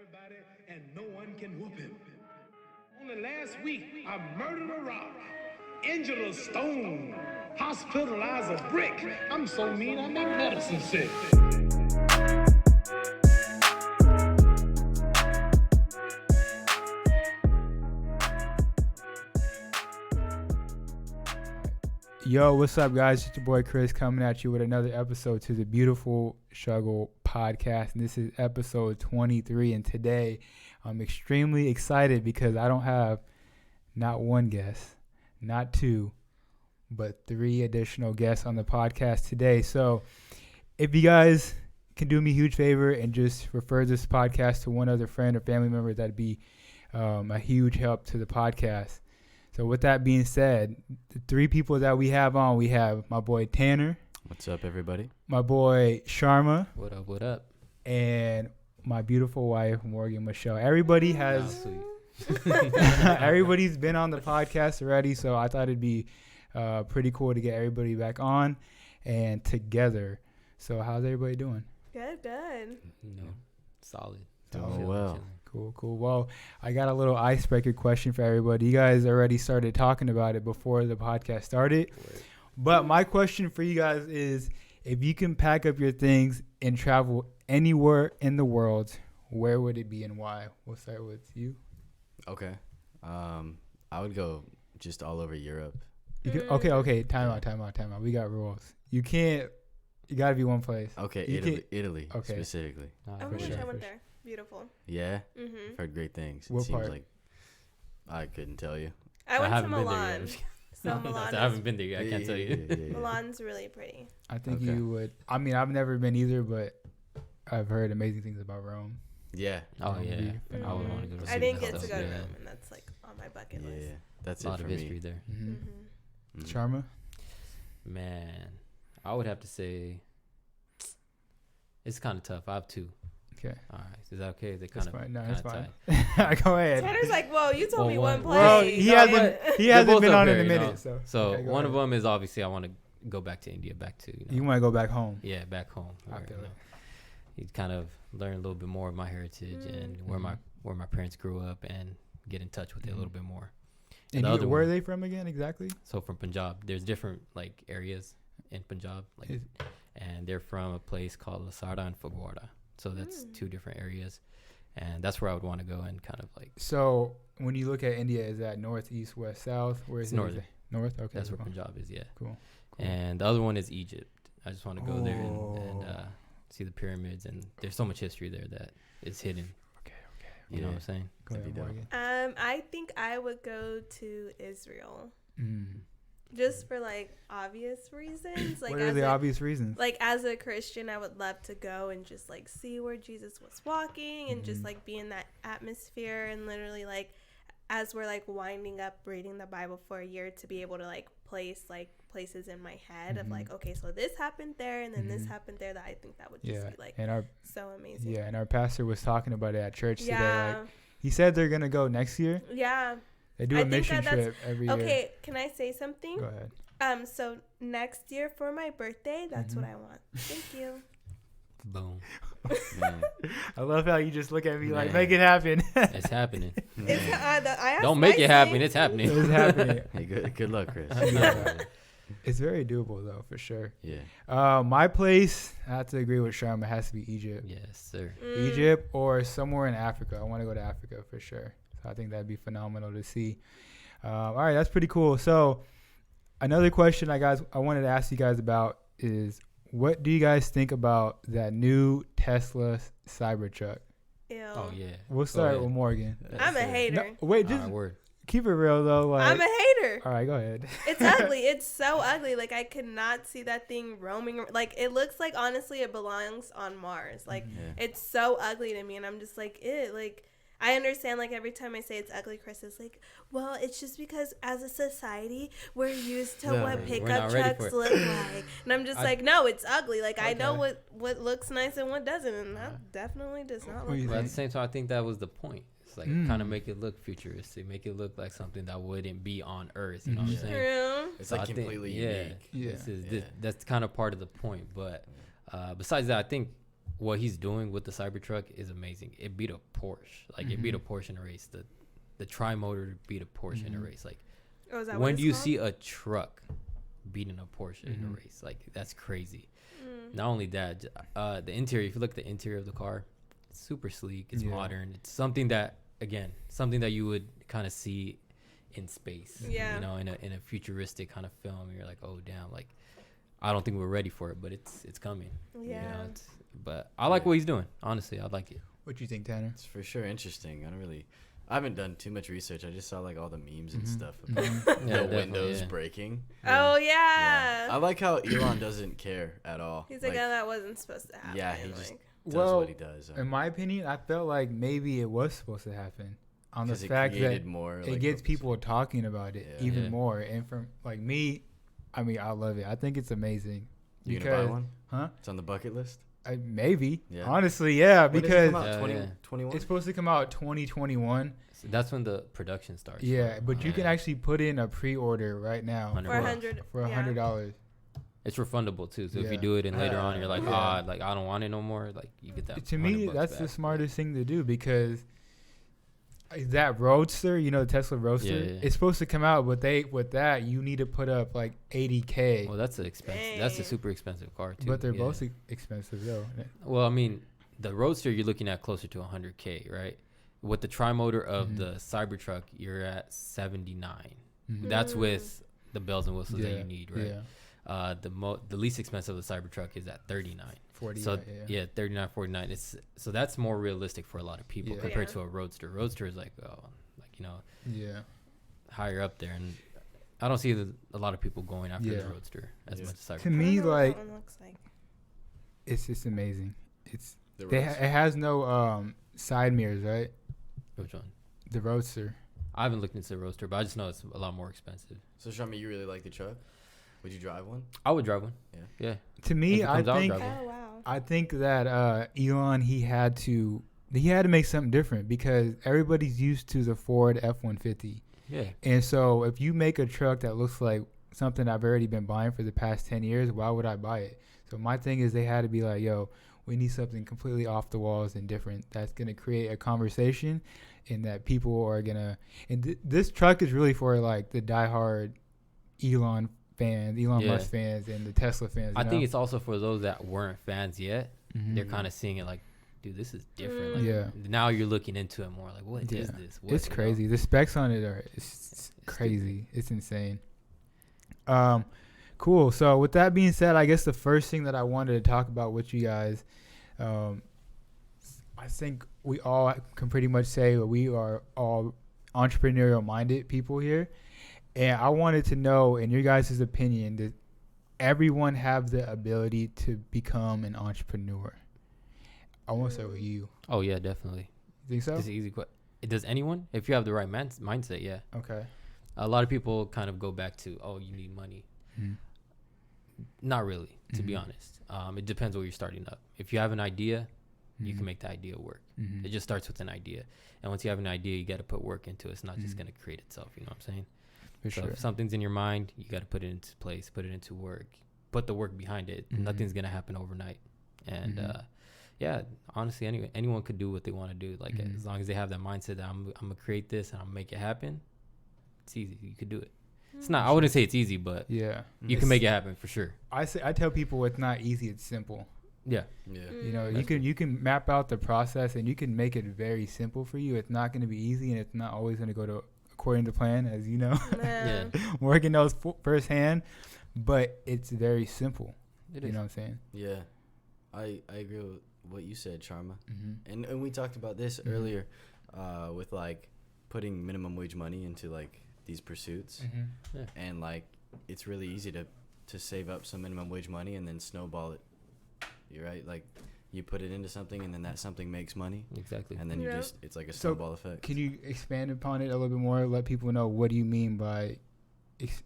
everybody, and no one can whoop him. Only last week, I murdered a rock, injured a stone, hospitalized a brick. I'm so mean, I make medicine sick. Yo, what's up, guys? It's your boy Chris coming at you with another episode to the Beautiful Struggle podcast. And this is episode 23. And today I'm extremely excited because I don't have not one guest, not two, but three additional guests on the podcast today. So if you guys can do me a huge favor and just refer this podcast to one other friend or family member, that'd be a huge help to the podcast. So with that being said, the three people that we have on, we have my boy Tanner. What's up, everybody? My boy Sharma. What up, what up? And my beautiful wife, Morgan Michelle. Everybody has, everybody's been on the podcast already, so I thought it'd be pretty cool to get everybody back on and together. So how's everybody doing? Good. Solid. Doing well. Cool. Well, I got a little icebreaker question for everybody. You guys already started talking about it before the podcast started. But my question for you guys is, if you can pack up your things and travel anywhere in the world, where would it be and why? We'll start with you. Okay. I would go just all over Europe. Okay. Time out. We got rules. You got to be one place. Okay, Italy okay. Specifically. I wish I went there. Beautiful. Yeah? Mm-hmm. I've heard great things. What it seems part? like I couldn't tell you. I went to haven't been there Milan. yet. So Milan I haven't been there yet. I can't tell you. Yeah. Milan's really pretty. I think Okay. you would. I mean, I've never been either, but I've heard amazing things about Rome. Yeah. Oh, yeah. Mhm. I would want to go to I didn't see get to that go to stuff. Rome, and that's like on my bucket Yeah. list. That's A it lot for of history me. there. Mm-hmm. Mm-hmm. Sharma? Man, I would have to say it's kind of tough. I have two. Okay. All right. Is that okay? They That's kind of fine. No, that's tied. fine. Go ahead. Tanner's like, whoa, you told Well, me one- one Well, place. he No, hasn't They're both been up on in there, a you minute. know? So Okay, one of ahead. them is obviously I want to go back to India, back to, You want to go back home? yeah, back home. I Where, feel it. you kind of learn a little bit more of my heritage and where my parents grew up and get in touch with it a little bit more. And the other where are one- they from again exactly? So from Punjab, there's different like areas in Punjab, like, Is- and they're from a place called Lasarda and Fagwara. So that's two different areas, and that's where I would want to go and kind of like. So when you look at India, is that north, east, west, south? Where is It's it? north. Is it north? Okay. That's where cool. Punjab is, yeah. Cool. And the other one is Egypt. I just want to go there and see the pyramids, and there's so much history there that is hidden. Okay. You know what I'm saying? Go That'd ahead, be dope. Morgan. I think I would go to Israel. Mm. Just for like obvious reasons. Like What are the obvious reasons? Like as a Christian, I would love to go and just like see where Jesus was walking and just like be in that atmosphere, and literally like as we're like winding up reading the Bible for a year, to be able to like place like places in my head of like, okay, so this happened there and then this happened there, that I think that would just be like and our so amazing. and our pastor was talking about it at church today. Yeah. Like, he said they're gonna go next year. Yeah. They do I a think mission that's- trip every year. Okay, can I say something? Go ahead. So next year for my birthday, that's what I want. Thank you. Boom. Man. I love how you just look at me like, Man. make it happen. It's happening. It's, I asked Don't make it happen. nicely. It's happening. It's happening. Hey, good luck, Chris. Yeah. It's very doable though, for sure. Yeah. My place, I have to agree with Sharma, it has to be Egypt. Yes, sir. Egypt or somewhere in Africa. I want to go to Africa for sure. So I think that'd be phenomenal to see. All right, that's pretty cool. So another question I wanted to ask you guys about is, what do you guys think about that new Tesla Cybertruck? Ew. Oh yeah. We'll start with Morgan. I'm a hater. No, wait, All just right, word. keep it real though. Like, I'm a hater. all right, go ahead. It's ugly. It's so ugly. Like I could not see that thing roaming. Like it looks like honestly it belongs on Mars. Like it's so ugly to me, and I'm just like, ew. Like I understand. Like every time I say it's ugly, Chris is like, well, it's just because as a society we're used to No, what we're pickup not ready trucks for look like, and I'm just like, no, it's ugly. Like I know Okay. what looks nice and what doesn't, and that definitely does not What do look. you But at the think? same time, I think that was the point. It's like kind of make it look futuristic, make it look like something that wouldn't be on Earth. You know what I'm saying? True. It's So like I think, completely unique. Yeah. That's kind of part of the point. But besides that, I think what he's doing with the Cybertruck is amazing. It beat a Porsche. Like it beat a Porsche in a race. The tri-motor beat a Porsche in a race. Like Oh, is that what when it's do you called? see a truck beating a Porsche in a race? Like that's crazy. Not only that, the interior. If you look at the interior of the car, it's super sleek. It's modern. It's something that you would kind of see in space. Yeah. You know, in a futuristic kind of film. You're like, oh damn, like I don't think we're ready for it, but it's coming. Yeah. You know, but I like what he's doing. Honestly, I like it. What you think, Tanner? It's for sure interesting. I haven't done too much research. I just saw like all the memes and stuff about Yeah, the windows yeah. breaking. Oh Yeah. yeah. I like how Elon doesn't care at all. He's like, oh, that wasn't supposed to happen. Yeah, he just like, does Well, what he does. In my opinion, I felt like maybe it was supposed to happen on the 'Cause it fact that created more, it like, gets publicity. people talking about it Yeah. even Yeah. more. And from like me, I mean, I love it. I think it's amazing. You gonna buy one? Huh? It's on the bucket list. Maybe. Yeah. Honestly, yeah, When does it because come out? Yeah, 20, yeah. 21? it's supposed to come out 2021. So that's when the production starts. Yeah, but you can Yeah. actually put in a pre-order right now $100. for $100. for $100. It's refundable too. So if Yeah. you do it and later on you're like, Yeah. like I don't want it no more, like you get that. To me, $100 that's the back. smartest thing to do because that Roadster, the Tesla Roadster, Yeah. it's supposed to come out, but with that you need to put up like $80K. Well, that's expensive. That's a Dang. super expensive car too. But they're Yeah. both expensive though. Well, I mean, the Roadster you're looking at closer to 100K, right? With the tri-motor of the Cybertruck, you're at 79. That's with the bells and whistles that you need, right? Yeah. The least expensive of the Cybertruck is at 39. 40. So yeah, 39, 49. So that's more realistic for a lot of people Yeah. compared Yeah. to a Roadster. Roadster is like Yeah. higher up there, and I don't see a lot of people going after Yeah. the Roadster as Yeah. much as Cybertruck. To I me, don't know what like that one looks like. it's just amazing. It The has no side mirrors, right? Which one? The Roadster. I haven't looked into the Roadster, but I just know it's a lot more expensive. So, Shami, you really like the truck? Would you drive one? I would drive one. Yeah. Yeah. To me, If it I comes out, think drive one. Oh wow. I think that Elon he had to make something different because everybody's used to the Ford F-150. Yeah. And so if you make a truck that looks like something I've already been buying for the past 10 years, why would I buy it? So my thing is they had to be like, yo, we need something completely off the walls and different that's going to create a conversation and that people are going to – and this truck is really for like the diehard Elon Musk fans and the Tesla fans. I think it's also for those that weren't fans yet. They're kind of seeing it like, dude, this is different. Like, Yeah. Now you're looking into it more. Like, what is Yeah. this? What, It's you know? crazy. The specs on it are it's crazy. It's insane. Cool. So with that being said, I guess the first thing that I wanted to talk about with you guys, I think we all can pretty much say that we are all entrepreneurial minded people here. And I wanted to know, in your guys' opinion, does everyone have the ability to become an entrepreneur? I want to start with you. Oh, yeah, definitely. You think so? It's an easy question. Does anyone? If you have the right mindset, yeah. Okay. A lot of people kind of go back to, oh, you need money. Not really, to be honest. It depends what you're starting up. If you have an idea, you can make the idea work. It just starts with an idea. And once you have an idea, you got to put work into it. It's not just going to create itself. You know what I'm saying? For So sure. if something's in your mind, you got to put it into place, put it into work, put the work behind it. Nothing's going to happen overnight. And yeah, honestly, anyone could do what they want to do. Like as long as they have that mindset that I'm going to create this and I'm going to make it happen, it's easy. You could do it. It's not, I wouldn't say it's easy, but Yeah. you can make it happen for sure. I tell people it's not easy, it's simple. Yeah. Yeah. You know, you can map out the process and you can make it very simple for you. It's not going to be easy and it's not always going to go according to plan, as you know. Yeah. Working those firsthand, but it's very simple. It You is. know what I'm saying? Yeah. I agree with what you said, Sharma. Mm-hmm. And we talked about this earlier with like putting minimum wage money into like these pursuits. Mm-hmm. And like it's really easy to save up some minimum wage money and then snowball it. You're right. Like you put it into something and then that something makes money Exactly. and then Yeah. it's like a So, snowball effect. Can you expand upon it a little bit more? Let people know what do you mean by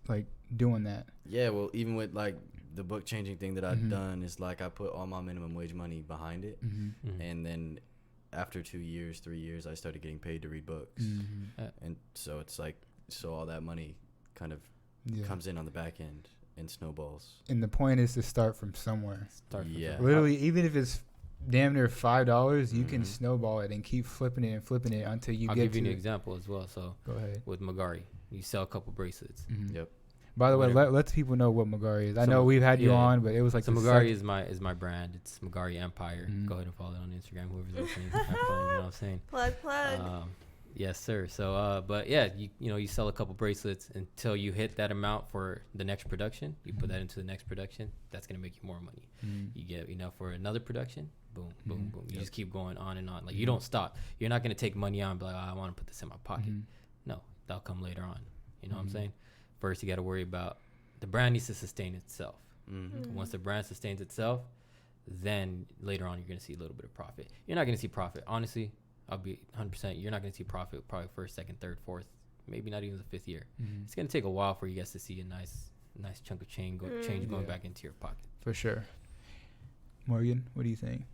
like doing that? Yeah, well, even with like the book changing thing that I've done is like I put all my minimum wage money behind it, and then after 2 years, 3 years, I started getting paid to read books, and so it's like all that money kind of comes in on the back end and snowballs. And the point is to start from somewhere. Start from Yeah. somewhere. Literally, even if it's damn near $5, you can snowball it and keep flipping it until you I'll get give to you an example as well. So Go ahead. with Magari, you sell a couple bracelets. Yep. By the way, Whatever. let people know what Magari is. I So know we've had you yeah. on, but it was like So the Magari sec- is my brand. It's Magari Empire. Go ahead and follow it on Instagram. Whoever's listening, have fun. You know what I'm saying? Plug. Yes, sir. So, but yeah, you sell a couple bracelets until you hit that amount for the next production. You put that into the next production. That's gonna make you more money. You get enough for another production. Boom, boom, boom. You just keep going on and on. Like you don't stop. You're not gonna take money on and be like, oh, I want to put this in my pocket. No, that'll come later on. You know what I'm saying? First, you got to worry about the brand needs to sustain itself. Once the brand sustains itself, then later on you're gonna see a little bit of profit. You're not gonna see profit, honestly. I'll be 100%. You're not going to see profit probably first, second, third, fourth, maybe not even the fifth year. It's going to take a while for you guys to see a nice chunk of change going back into your pocket. For sure. Morgan, what do you think?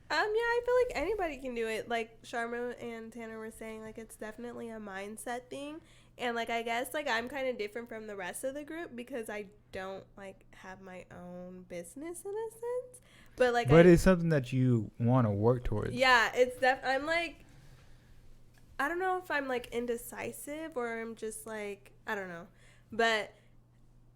Yeah, I feel like anybody can do it. Like Sharma and Tanner were saying, like it's definitely a mindset thing. And like I guess like I'm kind of different from the rest of the group because I don't like have my own business in a sense. But like it's something that you want to work towards. Yeah, I'm like I don't know if I'm like indecisive or I'm just like I don't know. But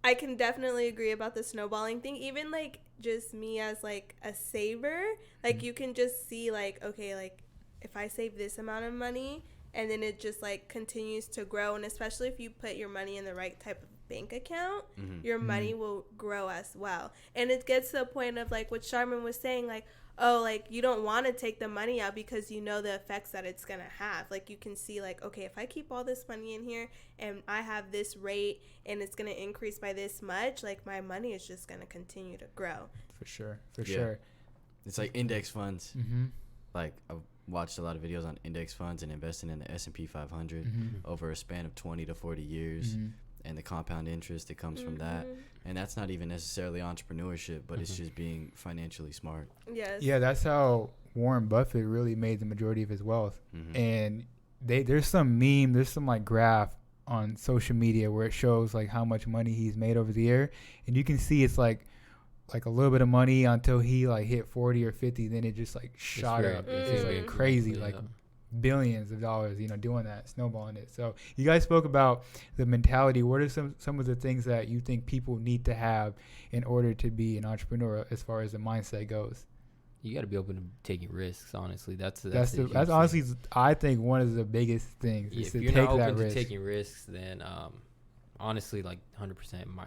I can definitely agree about the snowballing thing. Even like just me as like a saver, like you can just see like okay, like if I save this amount of money and then it just like continues to grow, and especially if you put your money in the right type of bank account, your money will grow as well. And it gets to the point of like what Charmin was saying, like, oh, like you don't want to take the money out because you know the effects that it's gonna have. Like you can see like, okay, if I keep all this money in here and I have this rate and it's gonna increase by this much, like my money is just gonna continue to grow. For sure. It's like index funds. Like I've watched a lot of videos on index funds and investing in the S&P 500 over a span of 20 to 40 years. And the compound interest that comes from that. And that's not even necessarily entrepreneurship, but it's just being financially smart. Yes. Yeah, that's how Warren Buffett really made the majority of his wealth. And there's some meme, there's some like graph on social media where it shows like how much money he's made over the year. And you can see it's like a little bit of money until he like hit 40 or 50, then it just like shot up. It's just like crazy, like billions of dollars, doing that, snowballing it. So you guys spoke about the mentality. What are some of the things that you think people need to have in order to be an entrepreneur as far as the mindset goes? You got to be open to taking risks. Honestly, that's honestly, I think one of the biggest things is to take that risk. If you're not open to taking risks, then honestly, like 100%,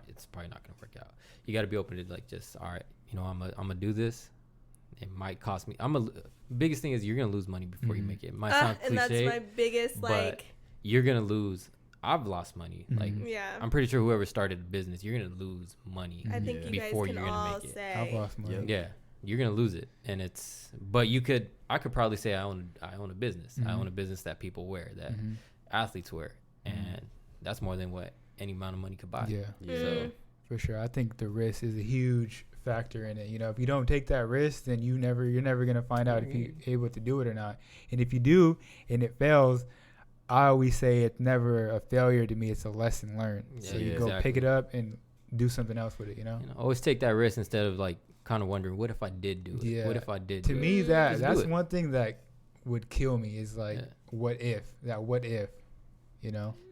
it's probably not going to work out. You got to be open to like just all right. I'm gonna do this. It might cost me. Biggest thing is you're gonna lose money before you make it. It might sound cliche, and that's my biggest but you're gonna lose. I've lost money. Like I'm pretty sure whoever started the business, you're gonna lose money. I think you guys can all say. I've lost money. Yeah, you're gonna lose it, and but I could probably say I own a business. I own a business that people wear, that athletes wear, and that's more than what any amount of money could buy. Yeah. So for sure, I think the risk is a huge factor in it. If you don't take that risk, then you're never gonna find out if you're able to do it or not. And if you do and it fails, I always say it's never a failure to me, it's a lesson learned. So you go pick it up and do something else with it. Always take that risk instead of like kind of wondering what if I did do it. What if I did to me that's one thing that would kill me is like what if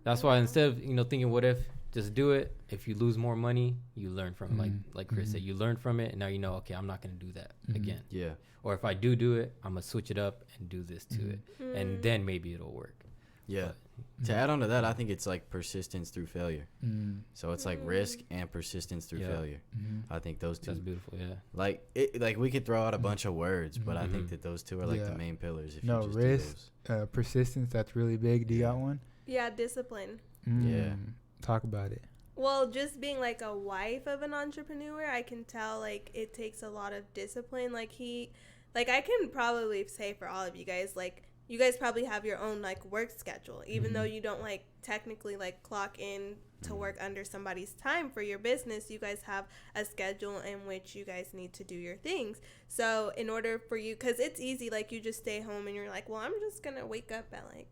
that's why instead of thinking what if, just do it. If you lose more money, you learn from it. Like Chris said, you learn from it, and now okay, I'm not going to do that again. Yeah. Or if I do it, I'm going to switch it up and do this to it. And then maybe it'll work. Yeah. But, to add on to that, I think it's like persistence through failure. So it's like risk and persistence through failure. I think those two. That's beautiful, yeah. Like we could throw out a bunch of words, but I think that those two are like the main pillars. If you just risk, persistence, that's really big. Do you got one? Yeah, discipline. Yeah. Talk about it. Well, just being like a wife of an entrepreneur, I can tell like it takes a lot of discipline. Like I can probably say for all of you guys, like you guys probably have your own like work schedule, even though you don't like technically like clock in to work under somebody's time for your business. You guys have a schedule in which you guys need to do your things. So in order for you, because it's easy, like you just stay home and you're like, well, I'm just gonna wake up at like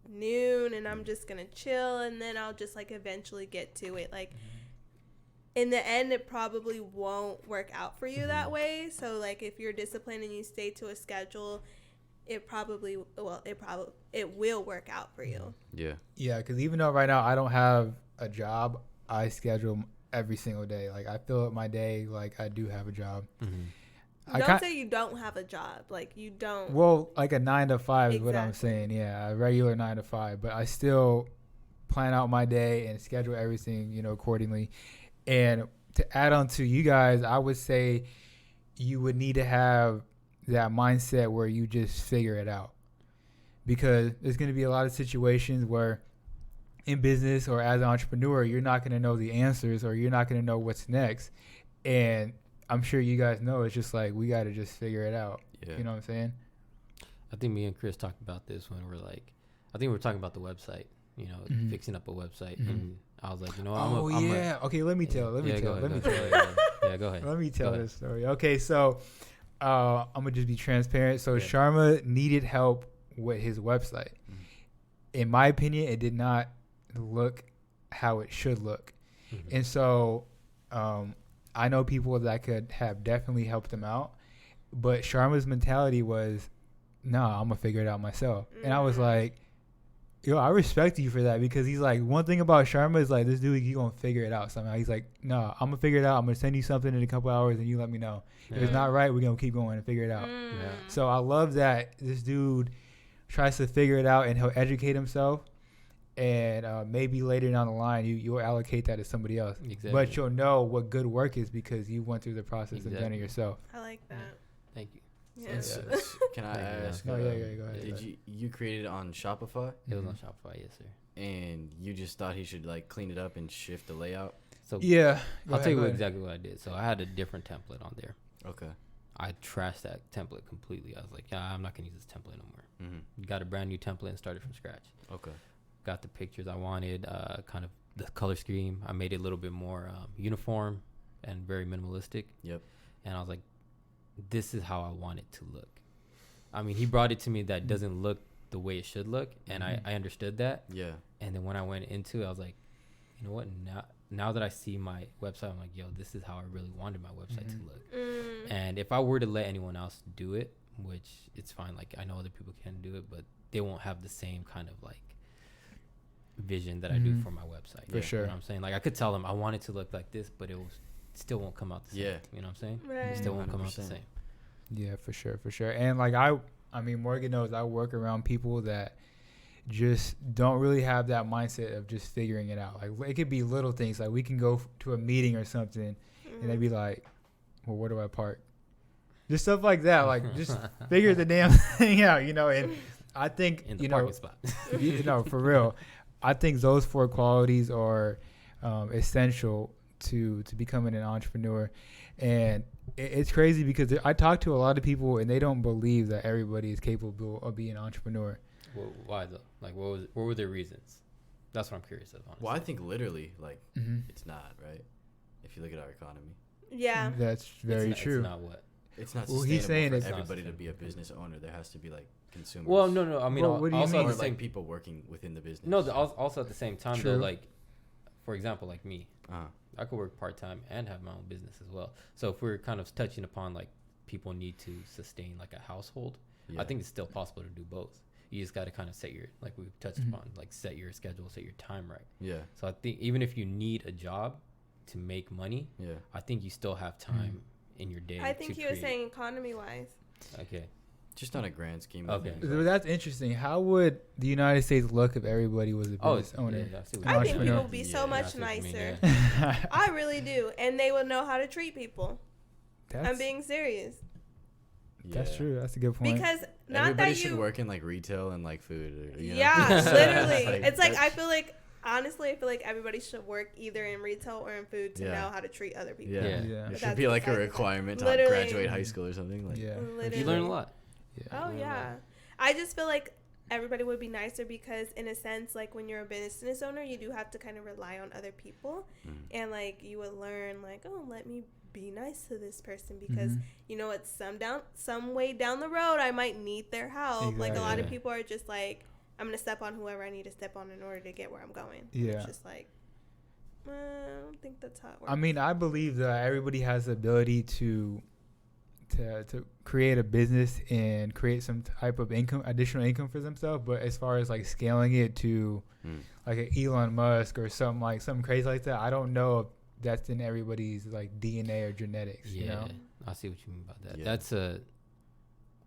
noon and I'm just gonna chill and then I'll just like eventually get to it. Like in the end, it probably won't work out for you that way. So, like, if you're disciplined and you stay to a schedule, it will work out for you. Yeah. Yeah, because even though right now I don't have a job, I schedule every single day. Like, I fill up my day like I do have a job. Don't say you don't have a job. Like, you don't. Well, like a 9 to 5 is what I'm saying. Yeah, a regular 9 to 5. But I still plan out my day and schedule everything, you know, accordingly. And to add on to you guys, I would say you would need to have that mindset where you just figure it out. Because there's going to be a lot of situations where in business or as an entrepreneur, you're not going to know the answers or you're not going to know what's next. And I'm sure you guys know it's just like we got to just figure it out. Yeah. You know what I'm saying? I think me and Chris talked about this when we're like, I think we were talking about the website, you know, fixing up a website. And I was like, you know, okay, let me tell. Let me tell. Yeah, go ahead. Let me tell this story. Okay, so I'm going to just be transparent. So Sharma needed help with his website. In my opinion, it did not look how it should look. And so I know people that could have definitely helped him out. But Sharma's mentality was, nah, I'm going to figure it out myself. And I was like, yo, I respect you for that, because he's like, one thing about Sharma is like, this dude, you going to figure it out somehow. He's like, no, I'm going to figure it out. I'm going to send you something in a couple hours and you let me know. If it's not right, we're going to keep going and figure it out. So I love that this dude tries to figure it out and he'll educate himself. And maybe later down the line, you'll allocate that to somebody else. Exactly. But you'll know what good work is because you went through the process and done it yourself. I like that. Thank you. Yes. Can I ask? Oh, yeah, go ahead. Did you create it on Shopify? It was on Shopify, yes, sir. And you just thought he should like clean it up and shift the layout? So yeah, I'll tell you exactly what I did. So I had a different template on there. Okay. I trashed that template completely. I was like, yeah, I'm not gonna use this template no more. Got a brand new template and started from scratch. Okay. Got the pictures I wanted, kind of the color scheme. I made it a little bit more uniform and very minimalistic. Yep. And I was like, this is how I want it to look. I mean, he brought it to me that doesn't look the way it should look, and I understood that. Yeah. And then when I went into it, I was like, you know what? Now that I see my website, I'm like, yo, this is how I really wanted my website to look. And if I were to let anyone else do it, which it's fine, like I know other people can do it, but they won't have the same kind of like vision that I do for my website. For sure. You know what I'm saying? Like I could tell them I want it to look like this, but still won't come out the same. You know what I'm saying? Right. It still won't come out the same. Yeah, for sure. And like I mean, Morgan knows I work around people that just don't really have that mindset of just figuring it out. Like it could be little things. Like we can go to a meeting or something and they'd be like, well, where do I park? Just stuff like that. Like just figure the damn thing out, you know? And I think, in the parking spot. You know, for real, I think those 4 qualities are essential to becoming an entrepreneur. And it's crazy because I talk to a lot of people and they don't believe that everybody is capable of being an entrepreneur. Well, why though? Like what were their reasons? That's what I'm curious of, honestly. Well, I think literally like it's not, right? If you look at our economy. Yeah. That's very true. It's not what? It's not sustainable for everybody to be a business owner. There has to be like consumers. Well, no. I mean, what do you mean? Or like people working within the business. No, also at the same time though, like for example, like me, I could work part-time and have my own business as well. So if we're kind of touching upon like people need to sustain like a household, I think it's still possible to do both. You just got to kind of set your, like we've touched upon, like set your schedule, set your time right. Yeah. So I think even if you need a job to make money, I think you still have time in your day. I think he was saying economy-wise. Okay. Just on a grand scheme. Okay. That's interesting. How would the United States look if everybody was a business owner? I think people would be so much nicer. I really do. And they would know how to treat people. I'm being serious. That's true. That's a good point. Because everybody should work in like retail and like food. You know? Yeah, literally. It's like I feel like everybody should work either in retail or in food to know how to treat other people. Yeah. It should be like a requirement to graduate high school or something. Like, you learn a lot. Oh yeah. I just feel like everybody would be nicer because in a sense, like when you're a business owner, you do have to kind of rely on other people, and like you would learn like, oh, let me be nice to this person because you know it's some way down the road I might need their help. Exactly. Like a lot of people are just like, I'm gonna step on whoever I need to step on in order to get where I'm going. Yeah. It's just like I don't think that's how it works. I mean, I believe that everybody has the ability to create a business and create some type of additional income for themselves. But as far as like scaling it to like an Elon Musk or something crazy like that, I don't know if that's in everybody's like DNA or genetics. Yeah, you know? I see what you mean about that. Yeah. That's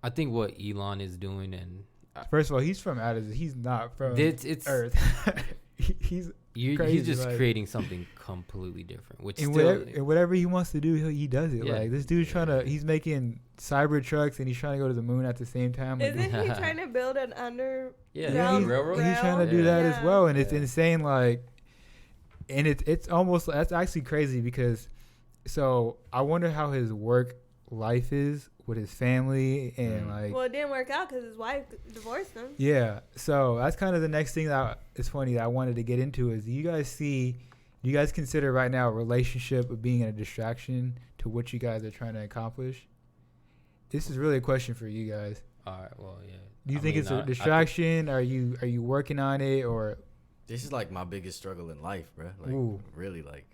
I think what Elon is doing, and First of all, he's from he's not from Earth. he's crazy, he's just like, creating something completely different, which and still whatever he wants to do, he does it. Yeah. Like this dude's he's making Cybertrucks and he's trying to go to the moon at the same time. Like, Isn't he trying to build an railroad? he's trying to do that as well, and it's Yeah. insane. Like, and it's almost, that's actually crazy because, so I wonder how his work life is with his family and like. Well, it didn't work out because his wife divorced him. Yeah, so that's kind of the next thing that is funny that I wanted to get into is do you guys consider right now a relationship of being a distraction to what you guys are trying to accomplish? This is really a question for you guys. All right, well, yeah. Do you think it's a distraction? Are you working on it, or? This is like my biggest struggle in life, bro. Like, Ooh. really, like,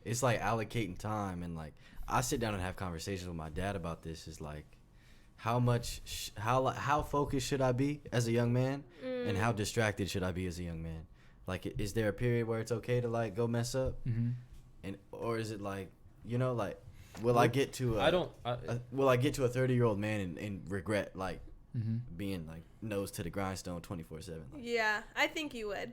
it's like allocating time, and like I sit down and have conversations with my dad about this. Is like, how much, how focused should I be as a young man, and how distracted should I be as a young man? Like, is there a period where it's okay to like go mess up, and or is it like, you know, like, will I get to will I get to a 30-year-old man and regret like being like nose to the grindstone 24/7? Like, Yeah, I think you would.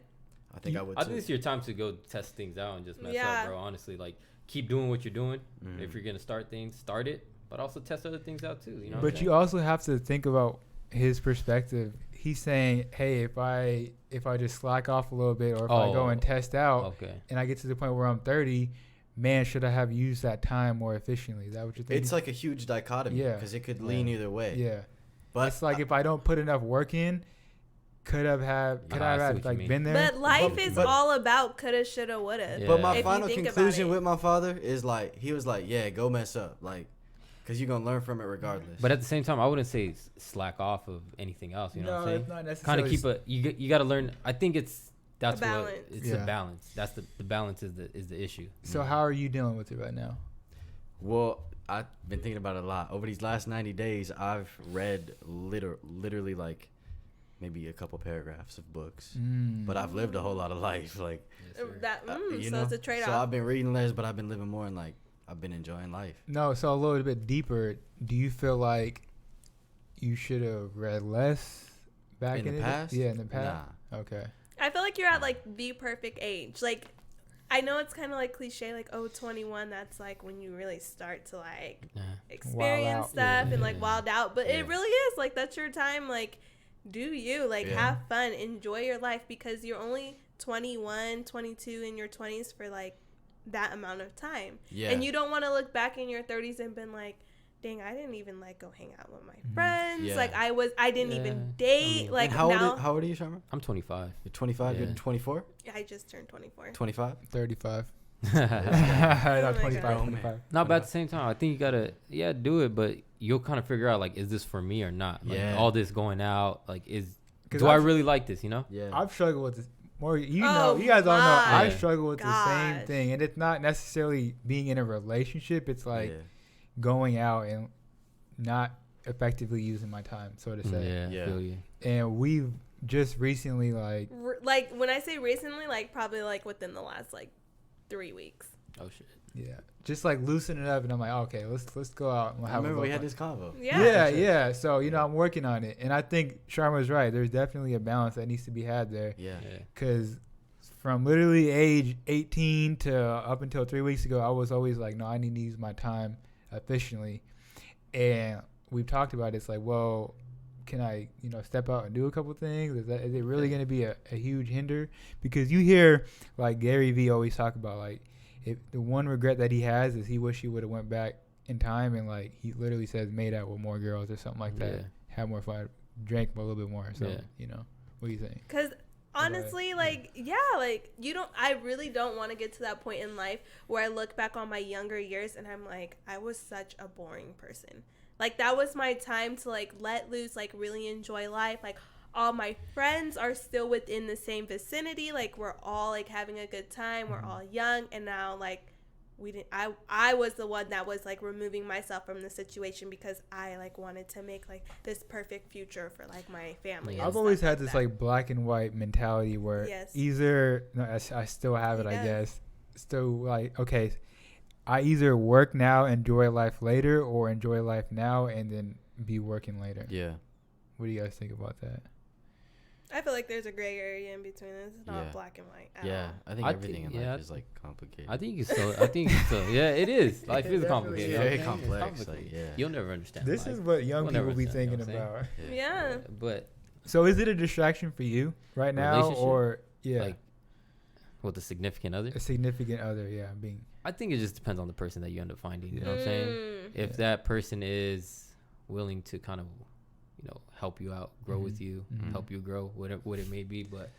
I think I would. I too. think it's your time to go test things out and just mess Yeah. up, bro. Honestly, like keep doing what you're doing. If you're gonna start things, start it, but also test other things out too. You know. But you also have to think about his perspective. He's saying, "Hey, if I just slack off a little bit, or if I go and test out, and I get to the point where I'm 30, man, should I have used that time more efficiently?" Is that what you're thinking? It's like a huge dichotomy, because it could lean either way. Yeah, but it's like if I don't put enough work in, could I have like been there? But life is all about coulda, shoulda, woulda. But my If final you think conclusion about it. with my father is like, he was like, yeah, go mess up, like, because you're gonna learn from it regardless. But at the same time, I wouldn't say slack off of anything else. You know what I'm saying? It's not Kind necessarily. of keep you got to learn. I think that's A balance. what it's Yeah. a balance. That's the balance is the issue. So how are you dealing with it right now? Well, I've been thinking about it a lot. Over these last 90 days, I've read literally like maybe a couple paragraphs of books, but I've lived a whole lot of life. Like, you so know? it's a trade-off. So I've been reading less, but I've been living more, and like I've been enjoying life. No, so a little bit deeper. Do you feel like you should have read less back In the past? Yeah, in the past. Nah. Okay. I feel like you're at like the perfect age. Like, I know it's kind of like cliche, like 21. That's like when you really start to like experience out. stuff and like wild out. But Yeah. it really is like that's your time. Like, do you like have fun, enjoy your life, because you're only 21, 22 in your 20s for like that amount of time. Yeah. And you don't want to look back in your 30s and been like, dang, I didn't even like go hang out with my friends. Yeah. Like I didn't even date. Like And how now, old are you, Sharma? I'm 25. You're 25. Yeah. You're 24. I just turned 24. 25. 35. Oh Not my 25. God. 25. No, but at the same time, I think you gotta do it, but you'll kind of figure out like, is this for me or not? Like Yeah. all this going out, like do 'Cause I I've- really like this? You know? Yeah. I've struggled with this more. You Oh know, you guys all know my I struggle with the same gosh. thing, and it's not necessarily being in a relationship. It's like yeah. going out and not effectively using my time, so to say. Yeah, Yeah. I feel you. And we've just recently like Like when I say recently, like probably like within the last like 3 weeks. Oh shit. just like loosening it up, and I'm like, okay, let's go out and I have a remember we go had fun. this convo. Yeah. So I'm working on it, and I think Sharma's right. There's definitely a balance that needs to be had there, Yeah. because from literally age 18 to up until 3 weeks ago, I was always like, no, I need to use my time efficiently. And we've talked about it. It's like, well, can I, step out and do a couple things? Is it really going to be a huge hinder? Because you hear like Gary Vee always talk about like, if the one regret that he has is he wish he would have went back in time and like he literally says made out with more girls or something like that, Yeah. had more fun, drank a little bit more. So Yeah. what do you think? Because honestly, like I really don't want to get to that point in life where I look back on my younger years and I'm like, I was such a boring person. Like that was my time to like let loose, like really enjoy life. Like all my friends are still within the same vicinity. Like, we're all like having a good time. We're all young. And now, like, I was the one that was like removing myself from the situation because I like wanted to make like this perfect future for like my family. I've always had this like black and white mentality where either I still have it, I guess. Still like, okay, I either work now, enjoy life later, or enjoy life now and then be working later. Yeah. What do you guys think about that? I feel like there's a gray area in between this. It's not black and white at all. I think everything in life is like complicated. I think it's so. Yeah, it is. Life is complicated. Very complex. Like, You'll never understand. This is what young people be thinking about. Yeah. But so is it a distraction for you right now, or like with a significant other? A significant other, being. I think it just depends on the person that you end up finding. You know what I'm saying? If that person is willing to kind of, help you out, grow with you, help you grow, what it may be, but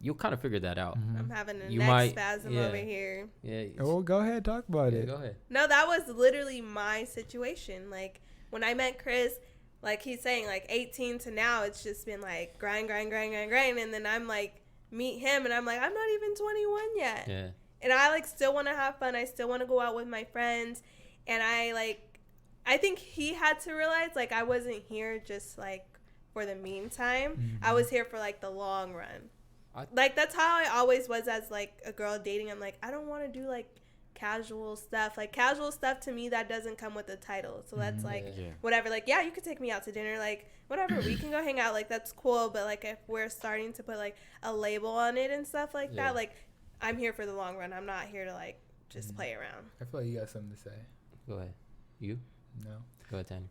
you'll kind of figure that out. I'm having a neck spasm over here. Yeah. Oh, go ahead, talk about it. Go ahead. No, that was literally my situation. Like when I met Chris, like he's saying, like 18 to now, it's just been like grind, and then I'm like meet him, and I'm like I'm not even 21 yet. Yeah. And I like still want to have fun. I still want to go out with my friends, and I think he had to realize, like, I wasn't here just, like, for the meantime. I was here for, like, the long run. Like, that's how I always was as, like, a girl dating. I'm like, I don't want to do, like, casual stuff. Like, casual stuff to me, that doesn't come with a title. So that's, like, whatever. Like, yeah, you could take me out to dinner. Like, whatever. We can go hang out. Like, that's cool. But, like, if we're starting to put, like, a label on it and stuff like that, like, I'm here for the long run. I'm not here to, like, just play around. I feel like you got something to say. Go ahead. You? No. Go ahead, Tanya.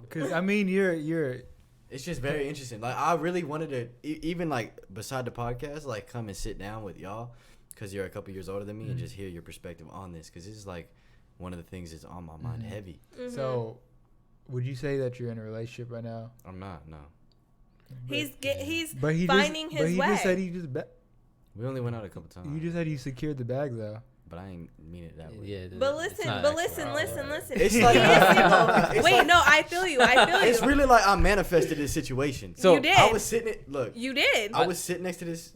Because, I mean, you're... It's just very interesting. Like, I really wanted to, even, like, beside the podcast, like, come and sit down with y'all because you're a couple years older than me and just hear your perspective on this because this is, like, one of the things that's on my mind heavy. So, would you say that you're in a relationship right now? I'm not, no. He's finding his way. But he just said he just... We only went out a couple times. You just said you secured the bag, though. But I ain't mean it that way. Yeah, but listen. It's like wait, no, I feel you. It's really like I manifested this situation. So you did. I was sitting. You did. I was sitting next to this.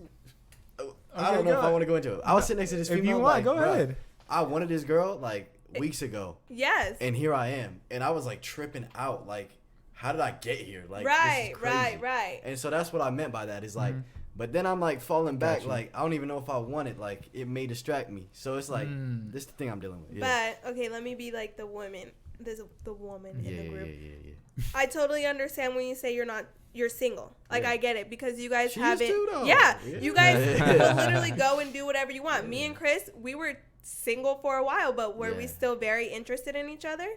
I don't know if I want to go into it. I was sitting next to this female. If you want, go ahead. I wanted this girl like weeks ago. Yes. And here I am, and I was like tripping out. Like, how did I get here? Like, right. And so that's what I meant by that. Is like. But then I'm like falling back, like I don't even know if I want it. Like it may distract me, so it's like this is the thing I'm dealing with. Yeah. But okay, let me be like the woman. There's the woman in the group. Yeah. I totally understand when you say you're single. Like I get it because you guys haven't. Too, though. Yeah, you guys will literally go and do whatever you want. Me and Chris, we were single for a while, but were we still very interested in each other?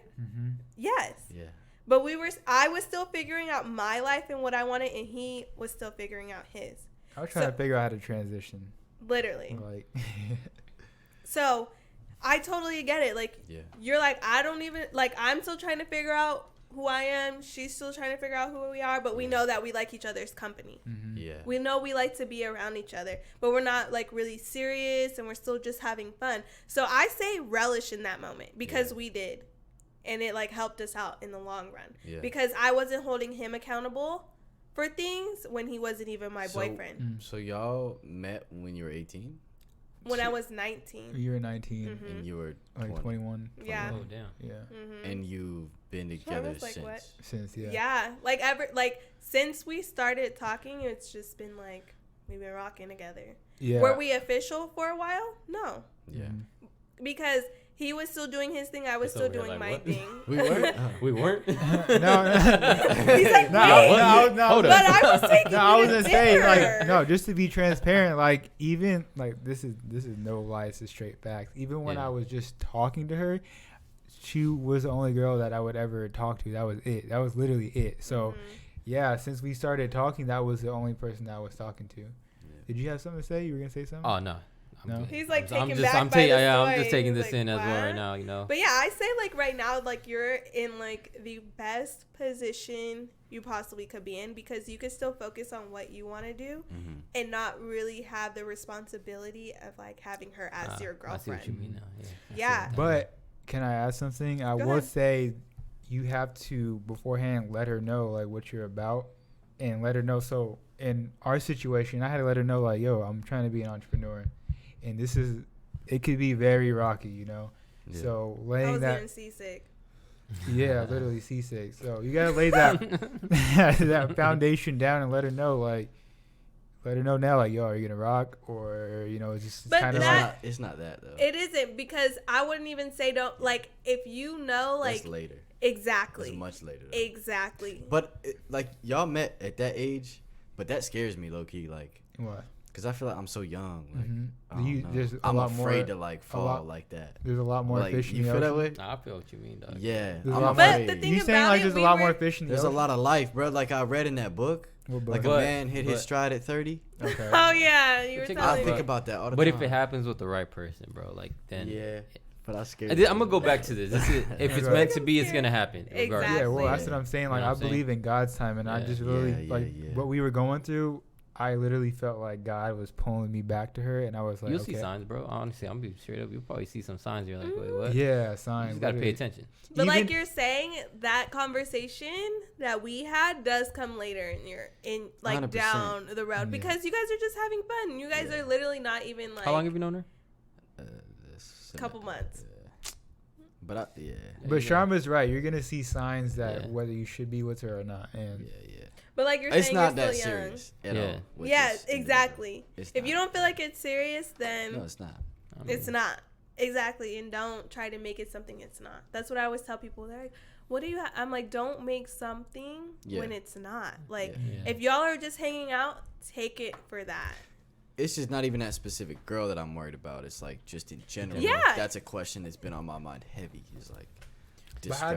Yes. Yeah. But I was still figuring out my life and what I wanted, and he was still figuring out his. I was trying to figure out how to transition. Literally. Like. So, I totally get it. Like, you're like, I don't even, like, I'm still trying to figure out who I am. She's still trying to figure out who we are. But we know that we like each other's company. Yeah. We know we like to be around each other. But we're not, like, really serious. And we're still just having fun. So, I say relish in that moment. Because we did. And it, like, helped us out in the long run. Yeah. Because I wasn't holding him accountable for things when he wasn't even my boyfriend. So y'all met when you were 18? When I was 19. You were 19. And you were like 21. Yeah. Oh, damn. Yeah. And you've been together like since? what? Since, Yeah. Like, since we started talking, it's just been, like, we've been rocking together. Yeah. Were we official for a while? No. Yeah. Because he was still doing his thing. I was still doing like, my what? thing. We weren't? We weren't? No. He's like, No. But I was taking I was gonna say, like, no, just to be transparent, like, even, like, this is no lie, it's a straight fact. Even when I was just talking to her, she was the only girl that I would ever talk to. That was it. That was literally it. So, since we started talking, that was the only person that I was talking to. Did you have something to say? You were gonna say something? Oh, no. No. He's like I'm taken just, back I'm by the story. I'm just taking He's this like, in as well what? right now, you know. But yeah, I say like right now, like you're in like the best position you possibly could be in because you could still focus on what you want to do and not really have the responsibility of like having her as your girlfriend. I see what you mean now. Yeah. But can I add something? I will say you have to beforehand let her know like what you're about. and let her know. So in our situation, I had to let her know, like, yo, I'm trying to be an entrepreneur, and it could be very rocky, you know. Yeah. So I laying was that. getting seasick. Yeah, literally seasick. So you gotta lay that that foundation down and let her know, like, let her know now, like, yo, are you gonna rock, or you know, it's just kind of like it's not that though. It isn't, because I wouldn't even say don't, like, if you know, like, that's later. Exactly. It's much later. Though. Exactly. But like y'all met at that age, but that scares me low key, like. What? Because I feel like I'm so young. Like, I'm afraid to like fall like that. There's a lot more like, fish in the ocean. You feel that way? I feel what you mean, dog. Yeah. But the thing you saying about like it, there's a lot more fish in the ocean? There's a lot of life, bro. Like I read in that book. Like a man hit his stride at 30. Okay. Oh yeah, you were telling I me. think about that all the time. But if it happens with the right person, bro, like then. Yeah. But I'm scared. I'm gonna go back to this. If it's meant to be, it's gonna happen. Exactly. Yeah, well, that's what I'm saying. Like, You know I what I'm believe in God's time, and I just really what we were going through. I literally felt like God was pulling me back to her, and I was like, you'll see signs, bro. Honestly, I'm gonna be straight up. You'll probably see some signs. You're like, wait, what? Yeah, signs. You just gotta pay attention. But like you're saying, that conversation that we had does come later in like 100%. down the road, because you guys are just having fun. You guys are literally not even like. How long have you known her? Couple months. But But Sharma's right. You're gonna see signs that whether you should be with her or not, and But like you're it's saying, not you're that still young. serious at all. Yeah, exactly. If not. you don't feel like it's serious, then No, it's not. It's not. Exactly. And don't try to make it something it's not. That's what I always tell people. They're like, what do you have? I'm like, don't make something when it's not. Like, if y'all are just hanging out, take it for that. It's just not even that specific girl that I'm worried about. It's like just in general. Yeah. Like, that's a question that's been on my mind heavy. It's like,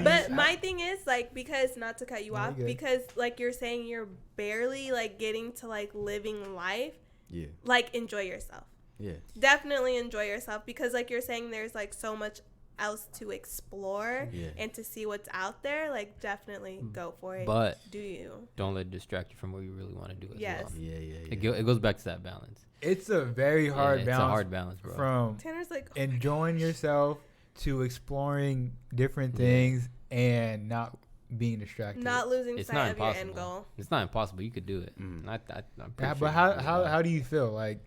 but my thing is, like, because, not to cut you off, because, like, you're saying you're barely, like, getting to, like, living life. Yeah. Like, enjoy yourself. Yeah. Definitely enjoy yourself, because, like you're saying, there's, like, so much else to explore and to see what's out there. Like, definitely go for it. But do you. Don't let it distract you from what you really want to do as well. Yeah. It goes back to that balance. It's a very hard balance. It's a hard balance, bro. From Tanner's like, enjoying yourself to exploring different things and not being distracted. Not losing sight of your end goal. It's not impossible. You could do it. I'm pretty sure but how do you feel? Like,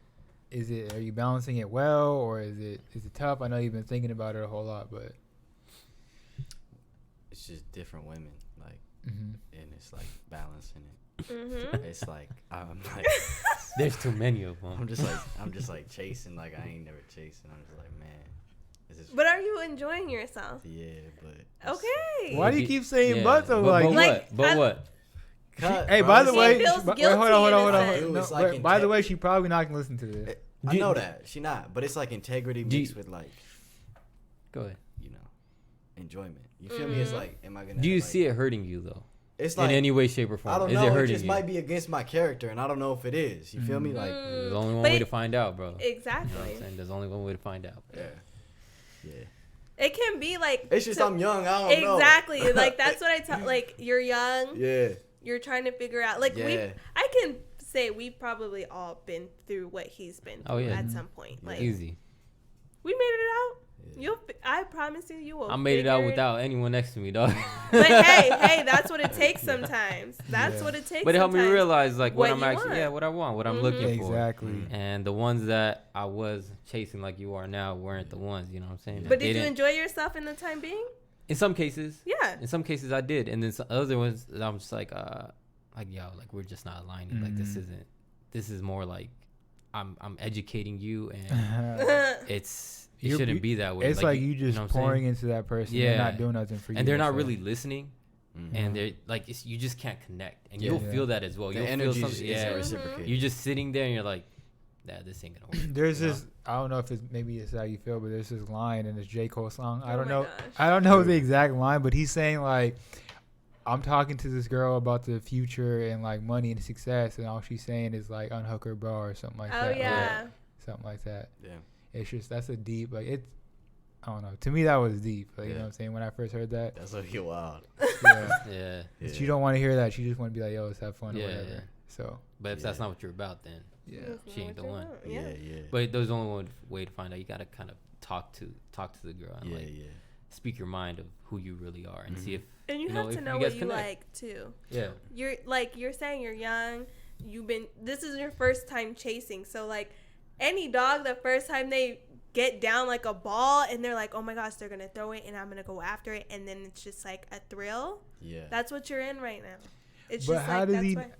are you balancing it well, or is it tough? I know you've been thinking about it a whole lot, but it's just different women, like, and it's like balancing it. Mm-hmm. It's like I'm like, there's too many of them. I'm just like chasing, like I ain't never chasing. I'm just like, man. But are you enjoying yourself? Yeah, but okay. Why do you keep saying but though? But what? Hey, by the way, hold on. No, by the way, she probably not gonna listen to this. I know that she not, but it's like integrity mixed with like, go ahead, you know, enjoyment. You feel me? It's like, am I gonna? Do you see it hurting you though? It's like in any way, shape, or form. I don't is know. It hurting it just you? might be against my character, and I don't know if it is. You feel me? Like there's only one way to find out, bro. Exactly. You know what I'm saying? There's only one way to find out. Yeah. It can be like. It's just I'm young. I don't know. Exactly. Like that's what I tell. Like you're young. Yeah. You're trying to figure out. Like I can say we've probably all been through what he's been through at some point. Like easy. We made it out. I promise you will. I made it out without anyone next to me, dog. But hey, that's what it takes sometimes. That's what it takes. But it helped me realize like what I'm actually, want. what I want, what I'm looking for. Exactly. And the ones that I was chasing, like you are now, weren't the ones. You know what I'm saying? But did you enjoy yourself in the time being? In some cases. Yeah. In some cases I did, and then some other ones I'm just like yo, like we're just not aligning. Like this isn't. This is more like I'm educating you, and it shouldn't be that way. It's like you just pouring into that person. They're not doing nothing for you. And they're not really listening. And they're like, you just can't connect. And you'll feel that as well. You'll feel something. Reciprocated. You're just sitting there and you're like, nah, this ain't gonna work. There's this, I don't know if it's how you feel, but there's this line in this J. Cole song. I don't know. Gosh. I don't know the exact line, but he's saying like, I'm talking to this girl about the future and like money and success, and all she's saying is like unhook her bra or something like that. Oh yeah. Something like that. Yeah. It's just that's a deep like it's. I don't know. To me, that was deep. Like you know what I'm saying. When I first heard that. That's like wild. Yeah. She don't want to hear that. She just want to be like, yo, let's have fun or whatever. Yeah. So. But if that's not what you're about, then she ain't the one. Yeah. But there's only one way to find out. You gotta kind of talk to the girl and speak your mind of who you really are and see if and you have to know what you like too. Yeah. You're saying you're young. This is your first time chasing. So like any dog, the first time they get down like a ball and they're like, oh my gosh, they're going to throw it and I'm going to go after it. And then it's just like a thrill. Yeah. That's what you're in right now. It's but just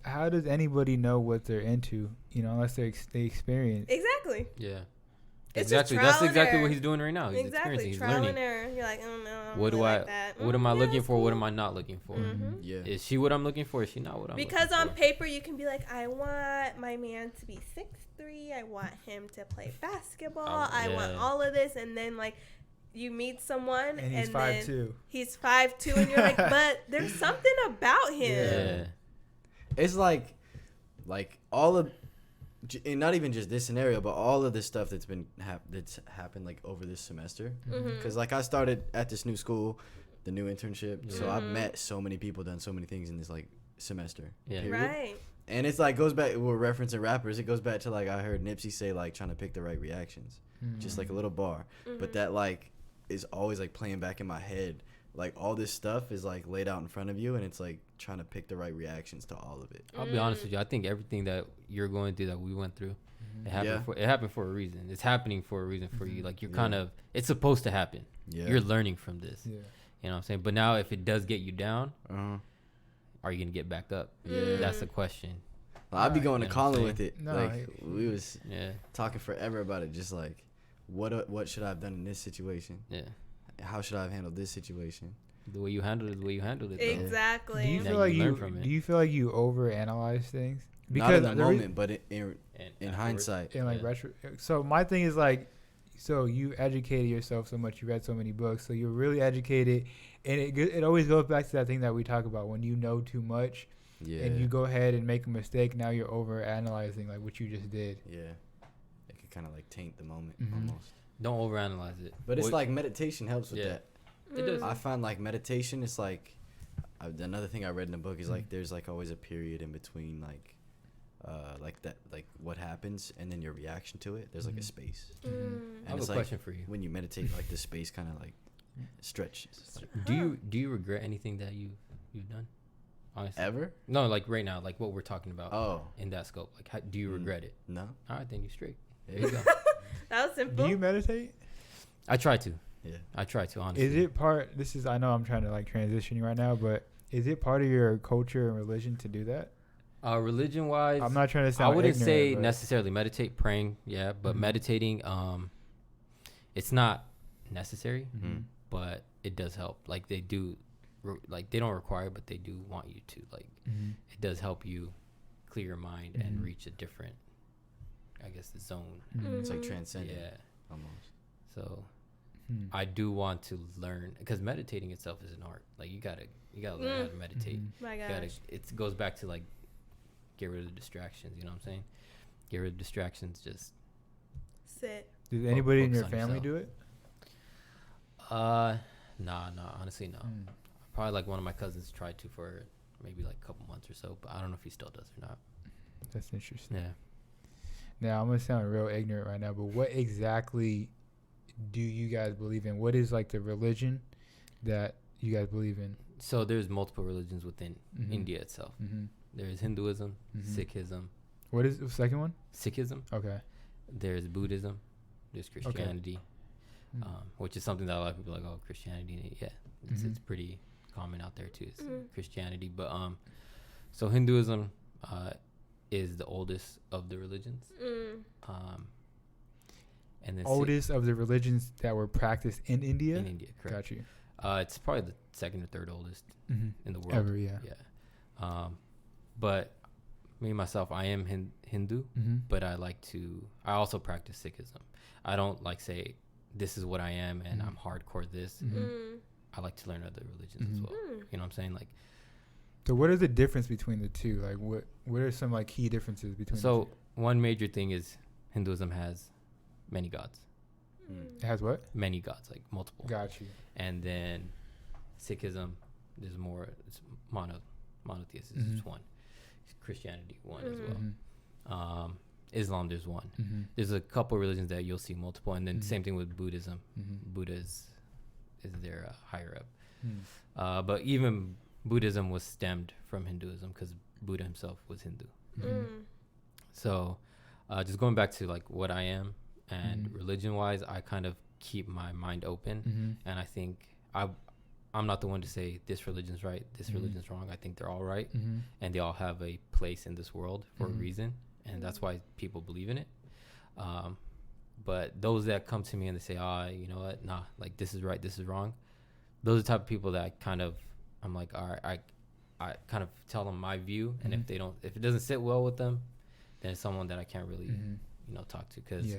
how does anybody know what they're into, unless they experience? Exactly. Yeah. It's exactly. That's exactly what he's doing right now. He's experiencing. He's trial learning. And error. You're like, oh no. What am I looking for? What am I not looking for? Mm-hmm. Yeah. Is she what I'm looking for? Is she not what I'm looking for? Because on paper you can be like, I want my man to be 6'3". I want him to play basketball. I want all of this, and then like you meet someone and he's 5'2". He's 5'2", and you're like, but there's something about him. Yeah. It's like all of. And not even just this scenario, but all of this stuff that's happened like over this semester. Because like I started at this new school, the new internship, so I've met so many people, done so many things in this like semester. Yeah, right. And it's like goes back. We're referencing rappers. It goes back to like I heard Nipsey say like trying to pick the right reactions, just like a little bar. But that like is always like playing back in my head. Like all this stuff is like laid out in front of you, and it's like trying to pick the right reactions to all of it. I'll be honest with you. I think everything that you're going through, that we went through, it happened for a reason. It's happening for a reason for you. Like you're kind of, it's supposed to happen. Yeah. You're learning from this. Yeah. You know what I'm saying? But now if it does get you down, are you gonna get back up? Yeah. That's the question. Well, I'd be going to Colin with it. No, like we was talking forever about it. Just like what should I have done in this situation? Yeah. How should I have handled this situation? The way you handled it, Though. Exactly. Do you feel like you overanalyze things? Because not in the moment, but in hindsight. In like retro. So my thing is like, so you educated yourself so much. You read so many books, so you're really educated, and it always goes back to that thing that we talk about when you know too much, and you go ahead and make a mistake. Now you're overanalyzing like what you just did. Yeah, it could kind of like taint the moment almost. Don't overanalyze it. But it's like meditation helps with that. It does. I find like meditation is like another thing I read in the book is like there's like always a period in between like that like what happens and then your reaction to it. There's like a space. And I have it's a question for you. When you meditate, like the space kind of like stretches. Like, do you regret anything that you've done? Honestly. Ever? No, like right now, like what we're talking about. Oh. In that scope, like do you regret it? No. All right, then you straight. There you go. That was simple. Do you meditate? I try to. Yeah. I try to, honestly. Is it I know I'm trying to like transition you right now, but is it part of your culture and religion to do that? Religion wise, I'm not trying to sound I wouldn't say necessarily meditate, praying, but meditating, it's not necessary, but it does help. Like they do, like they don't require it, but they do want you to. Like it does help you clear your mind and reach a different, I guess, the zone. It's like transcendent. Yeah, almost. So I do want to learn, because meditating itself is an art. Like you gotta learn how to meditate. My gosh. It goes back to like get rid of the distractions. You know what I'm saying? Get rid of distractions. Just sit. Does anybody in your family do it? Nah. Honestly, no. Probably like one of my cousins tried to for maybe like a couple months or so, but I don't know if he still does or not. That's interesting. Yeah. Now I'm gonna sound real ignorant right now, but what exactly do you guys believe in? What is like the religion that you guys believe in? So there's multiple religions within India itself. There's Hinduism, Sikhism. What is the second one? Sikhism. Okay. There's Buddhism. There's Christianity, which is something that a lot of people are like, oh, Christianity. Yeah, it's pretty common out there too. It's Christianity, but so Hinduism is the oldest of the religions. And then oldest of the religions that were practiced in India? In India, correct. Got you. It's probably the second or third oldest in the world. Ever, yeah. Yeah. But me, myself, I am Hindu, but I also practice Sikhism. I don't like say, this is what I am and I'm hardcore this. I like to learn other religions as well. You know what I'm saying? Like, so what is the difference between the two? Like what are some like key differences between the two? So one major thing is Hinduism has many gods. It has what? Many gods, like multiple. Got you. And then Sikhism, there's more, it's monotheistic, it's just one. Christianity, one as well. Islam, there's one. There's a couple religions that you'll see multiple, and then same thing with Buddhism. Buddha their higher up. But even Buddhism was stemmed from Hinduism because Buddha himself was Hindu. So just going back to like what I am and religion wise, I kind of keep my mind open, and I think I'm not the one to say this religion's right, this religion's wrong. I think they're all right, and they all have a place in this world for a reason, and that's why people believe in it. But those that come to me and they say, you know what, nah, like this is right, this is wrong, those are the type of people that I'm like, all right, I kind of tell them my view, and if it doesn't sit well with them, then it's someone that I can't really talk to, because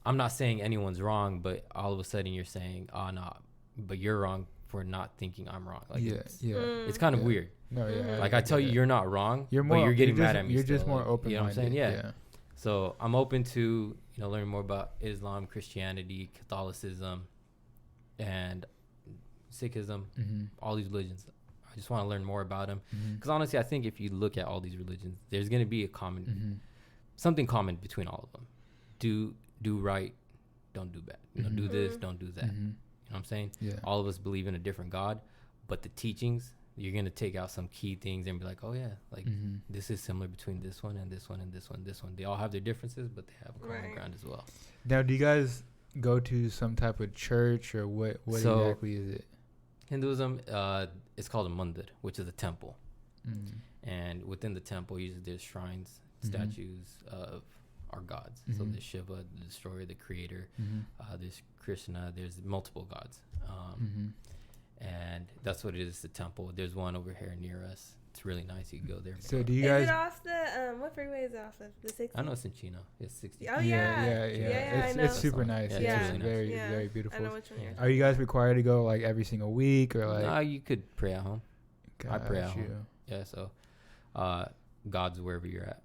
I'm not saying anyone's wrong, but all of a sudden you're saying, no, but you're wrong for not thinking I'm wrong. Like it's kind of weird. No, like I tell you, you're not wrong, but you're getting mad at me. You're still. just more open. You know what I'm saying? Yeah. So I'm open to learning more about Islam, Christianity, Catholicism, and Sikhism, all these religions. I just want to learn more about them, because honestly, I think if you look at all these religions, there's going to be a common, something common between all of them. Do right, don't do bad. Do this, don't do that. You know what I'm saying? Yeah. All of us believe in a different God, but the teachings, you're going to take out some key things and be like, oh yeah, like this is similar between this one and this one and this one, this one. They all have their differences, but they have a common ground as well. Now, do you guys go to some type of church, or what exactly is it? Hinduism, it's called a mandir, which is a temple. And within the temple, usually there's shrines, statues of our gods. So there's Shiva, the destroyer, the creator. There's Krishna. There's multiple gods. And that's what it is, the temple. There's one over here near us. It's really nice. You can go there. So do you guys... Is it off the... what freeway is it off of? The 60? I know it's in Chino. It's 60. Oh, yeah. It's super nice. Yeah, It's really very, nice. very beautiful. I know which one you're Are you guys required to go like every single week, or like... No, you could pray at home. I pray at home. Yeah, so God's wherever you're at.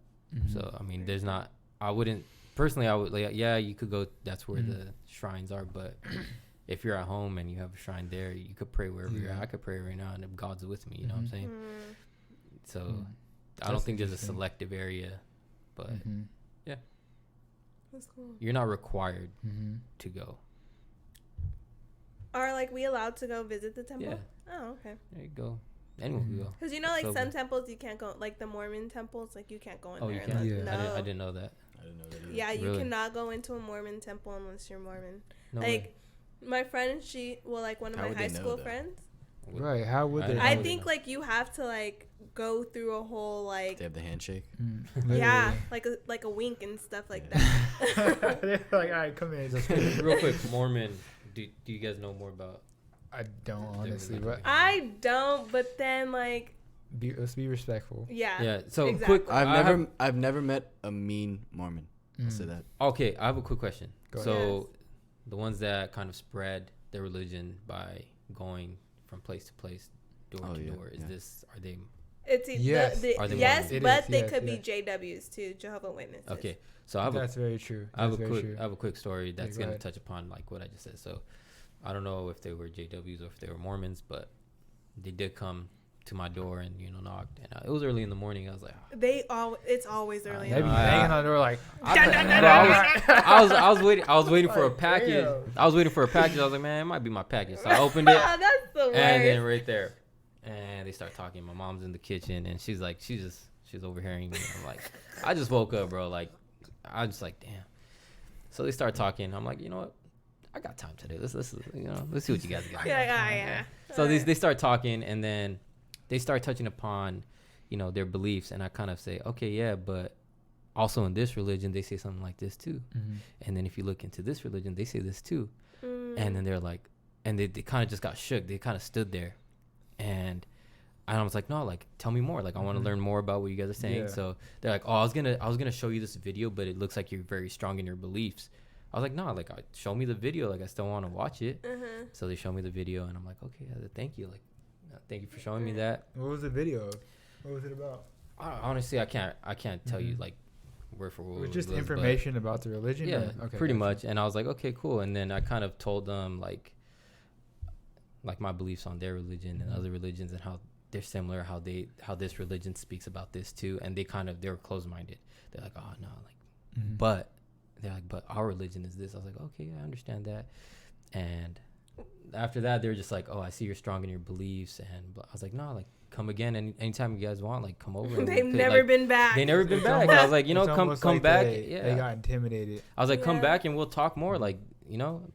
So, I mean, there's not... I wouldn't... Personally, I would... like, yeah, you could go... That's where the shrines are, but... If you're at home and you have a shrine there, you could pray wherever you're at. I could pray right now, and if God's with me, you know what I'm saying? So I don't think there's a selective area, but yeah. That's cool. You're not required to go. Are like we allowed to go visit the temple? Yeah. Oh, okay. There you go. Anyone can go. Because like some temples you can't go, like the Mormon temples, like you can't go in there. You can't? Yeah. No. I didn't know that. I didn't know that either. Yeah, you Really? cannot go into a Mormon temple unless you're Mormon. No like way. My friend, one of my high school friends. Right? How would they? I think like you have to like go through a whole like. They have the handshake. Yeah, like a wink and stuff like that. They're like, all right, come in. Real quick, Mormon. Do you guys know more about? I don't honestly, but I don't. But then like. Let's be respectful. Yeah. Yeah. So exactly. quick. I've never met a mean Mormon. I'll say that. Okay, I have a quick question. Go so. Yes. The ones that kind of spread their religion by going from place to place, door to door, are they? It's yes, Are they yes, Mormon? but they could be JWs too, Jehovah's Witnesses. Okay, so that's very true. I have a quick story that's gonna touch upon like what I just said. So I don't know if they were JWs or if they were Mormons, but they did come to my door and knocked, and it was early in the morning. I was like, it's always early. They be banging on the door like. I was waiting for a package. I was waiting for a package. I was like, man, it might be my package. So I opened it. That's the worst. And then right there, and they start talking. My mom's in the kitchen, and she's like, she's overhearing me. I'm like, I just woke up, bro. Like, I was just like, damn. So they start talking. I'm like, you know what? I got time today. Let's see what you guys got. Yeah. So they start talking, and then they start touching upon, their beliefs, and I kind of say, okay, yeah, but also in this religion, they say something like this too. And then if you look into this religion, they say this too. And then they're like, and they kind of just got shook. They kind of stood there, and I was like, no, like, tell me more. Like, I want to learn more about what you guys are saying. Yeah. So they're like, oh, I was gonna show you this video, but it looks like you're very strong in your beliefs. I was like, no, like, show me the video. Like, I still want to watch it. So they show me the video, and I'm like, okay, thank you. Like, thank you for showing me that. What was the video? What was it about? Honestly, I can't tell you like word for word. It was just information about the religion. Yeah, pretty much. And I was like, okay, cool. And then I kind of told them like my beliefs on their religion and other religions and how they're similar, how this religion speaks about this too. And they were closed-minded. They're like, oh no, like, but they're like, but our religion is this. I was like, okay, I understand that. And after that, they were just like, oh, I see you're strong in your beliefs. And I was like, no, like, come again. Anytime you guys want, like, come over. They've never been back. They never been back. I was like, come back. They got intimidated. I was like, come back and we'll talk more. Like,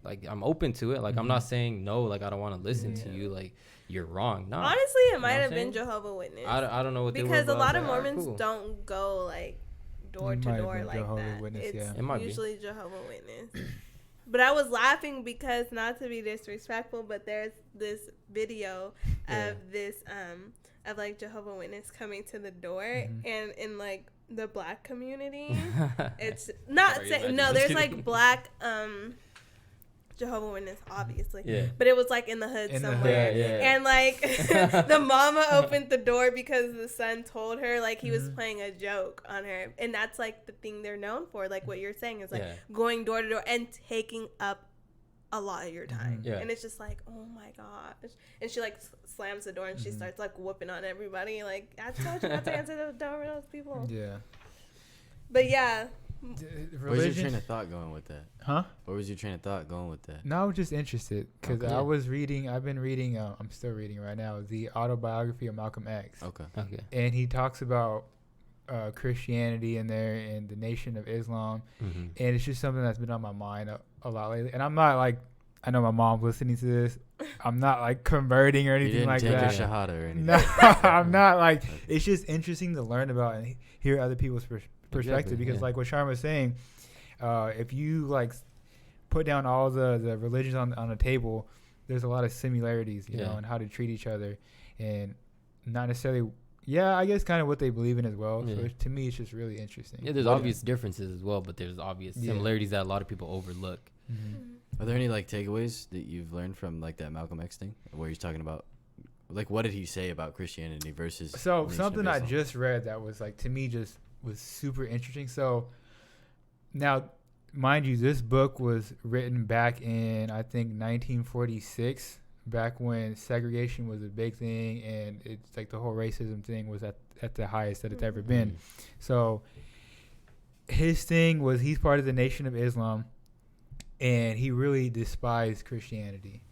like, I'm open to it. Like, I'm not saying no, like, I don't want to listen to you. Like, you're wrong. No. Honestly, it might have been Jehovah's Witness. I don't know what because they were, a lot of like, Mormons cool. don't go like door to door like that. Witness, it's it might usually Jehovah's Witness. But I was laughing because, not to be disrespectful, but there's this video of this of like Jehovah's Witness coming to the door, and in like the black community, it's not there's like black Jehovah's Witness, obviously, but it was like in the hood somewhere, and like the mama opened the door because the son told her like he was playing a joke on her, and that's like the thing they're known for, like what you're saying is like going door to door and taking up a lot of your time, and it's just like, oh my gosh, and she like slams the door and she starts like whooping on everybody, like, I told you not to answer the door for those people. But yeah. Where's your train of thought going with that? Huh? Where was your train of thought going with that? No, I was just interested because I've been reading, I'm still reading right now, the autobiography of Malcolm X. Okay. And he talks about Christianity in there and the Nation of Islam. And it's just something that's been on my mind a lot lately. And I'm not like, I know my mom's listening to this. I'm not like converting or anything like that. You didn't take your shahada or anything. No, I'm not like, it's just interesting to learn about and hear other people's perspective, because like what Sharma was saying, if you like put down all the religions on the table, there's a lot of similarities, you know, in how to treat each other, and not necessarily, I guess kind of what they believe in as well. So to me, it's just really interesting. There's obvious differences as well, but there's obvious similarities that a lot of people overlook. Are there any like takeaways that you've learned from like that Malcolm X thing, where he's talking about, like, what did he say about Christianity versus? So something I just read that was like, to me, just was super interesting. So now, mind you, this book was written back in, I think, 1946, back when segregation was a big thing, and it's like the whole racism thing was at the highest that it's ever been. So his thing was, he's part of the Nation of Islam, and he really despised Christianity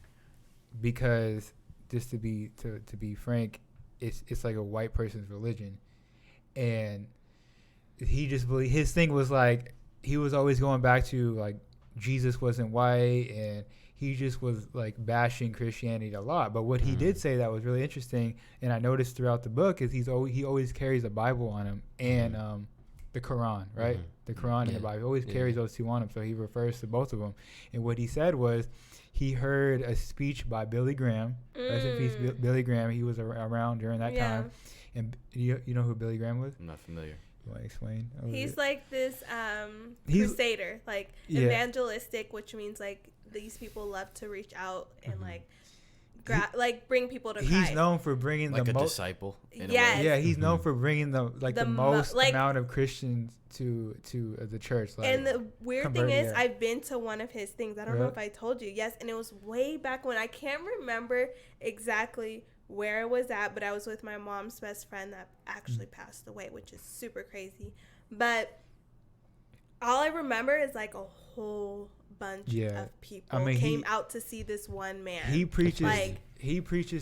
because, just to be frank, it's like a white person's religion. And he just believed, his thing was like, he was always going back to like Jesus wasn't white, and he just was like bashing Christianity a lot. But what he did say that was really interesting, and I noticed throughout the book, is he always carries a Bible on him and the Quran, right? The Quran and the Bible. He always carries those two on him, so he refers to both of them. And what he said was, he heard a speech by Billy Graham. Rest in peace, Billy Graham. He was around during that time. And you know who Billy Graham was? I'm not familiar. You want to explain? He's like this crusader, like evangelistic, which means like these people love to reach out and like bring people to Christ. He's known for bringing like the most disciple. Yeah, he's known for bringing the most amount of Christians to the church. Like, and the weird thing is, I've been to one of his things. I don't know if I told you. Yes, and it was way back when. I can't remember exactly where it was at, but I was with my mom's best friend that actually passed away, which is super crazy. But all I remember is like a whole bunch of people came out to see this one man. He preaches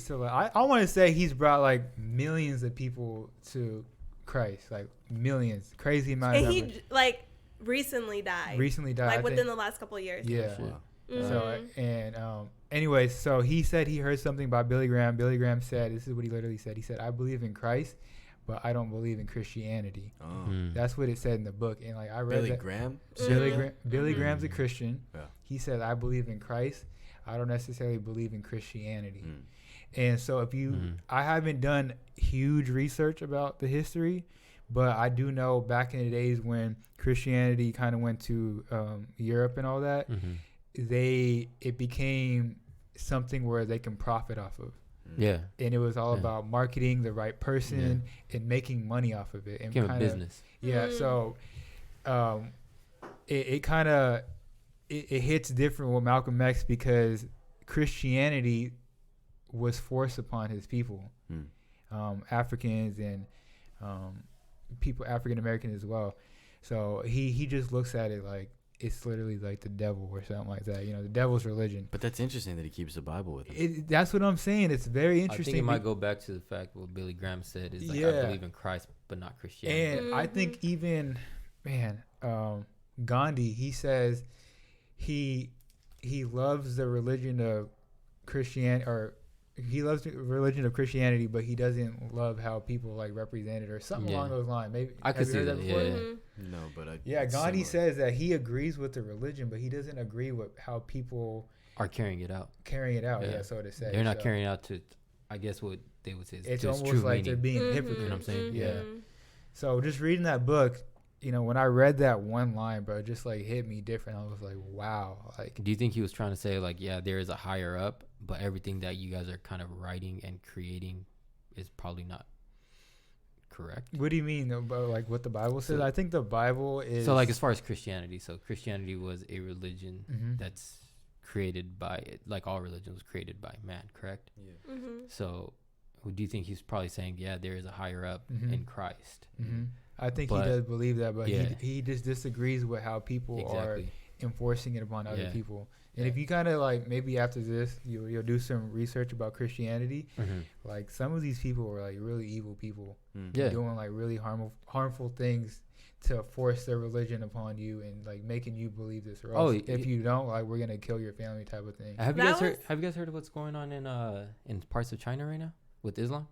to like, I want to say he's brought like millions of people to Christ, like millions, crazy amount. And he like recently died, like within the last couple of years. So anyways, so he said he heard something about Billy Graham. Billy Graham said, this is what he literally said. He said, I believe in Christ, but I don't believe in Christianity. That's what it said in the book. And like, I read Billy Graham? Billy Graham's a Christian. He said, I believe in Christ. I don't necessarily believe in Christianity. And so if you, I haven't done huge research about the history, but I do know back in the days when Christianity kind of went to Europe and all that, it became something where they can profit off of. And it was all about marketing the right person and making money off of it. And became a business. So it kind of it hits different with Malcolm X because Christianity was forced upon his people, Africans and people, African Americans as well. So he just looks at it like it's literally like the devil or something like that. You know, the devil's religion. But that's interesting that he keeps the Bible with him. That's what I'm saying. It's very I interesting. think it might go back to the fact what Billy Graham said is like, I believe in Christ, but not Christianity. And I think even, Gandhi, he says he loves the religion of Christianity, or he loves the religion of Christianity, but he doesn't love how people like represent it or something along those lines. Maybe I could see that. No, but Gandhi says that he agrees with the religion, but he doesn't agree with how people are carrying it out. Yeah, so to say. They're not carrying it out to, I guess what they would say is it's to almost true like meaning. they're being hypocrites. You know what I'm saying? Yeah. So just reading that book, you know, when I read that one line, bro, it just like hit me different. I was like, wow. Like, do you think he was trying to say like, yeah, there is a higher up, but everything that you guys are kind of writing and creating is probably not correct? What do you mean about like what the Bible says? I think the Bible is so like as far as Christianity. So Christianity was a religion that's created by, like all religions was created by man, correct? Yeah. So do you think he's probably saying, yeah, there is a higher up in Christ? I think he does believe that, but yeah. he just disagrees with how people are enforcing it upon other people. And if you kind of like, maybe after this, you'll do some research about Christianity. Like some of these people were like really evil people, doing like really harmful things to force their religion upon you and like making you believe this. Or else if you don't, like we're gonna kill your family type of thing. Have you guys heard of what's going on in parts of China right now with Islam?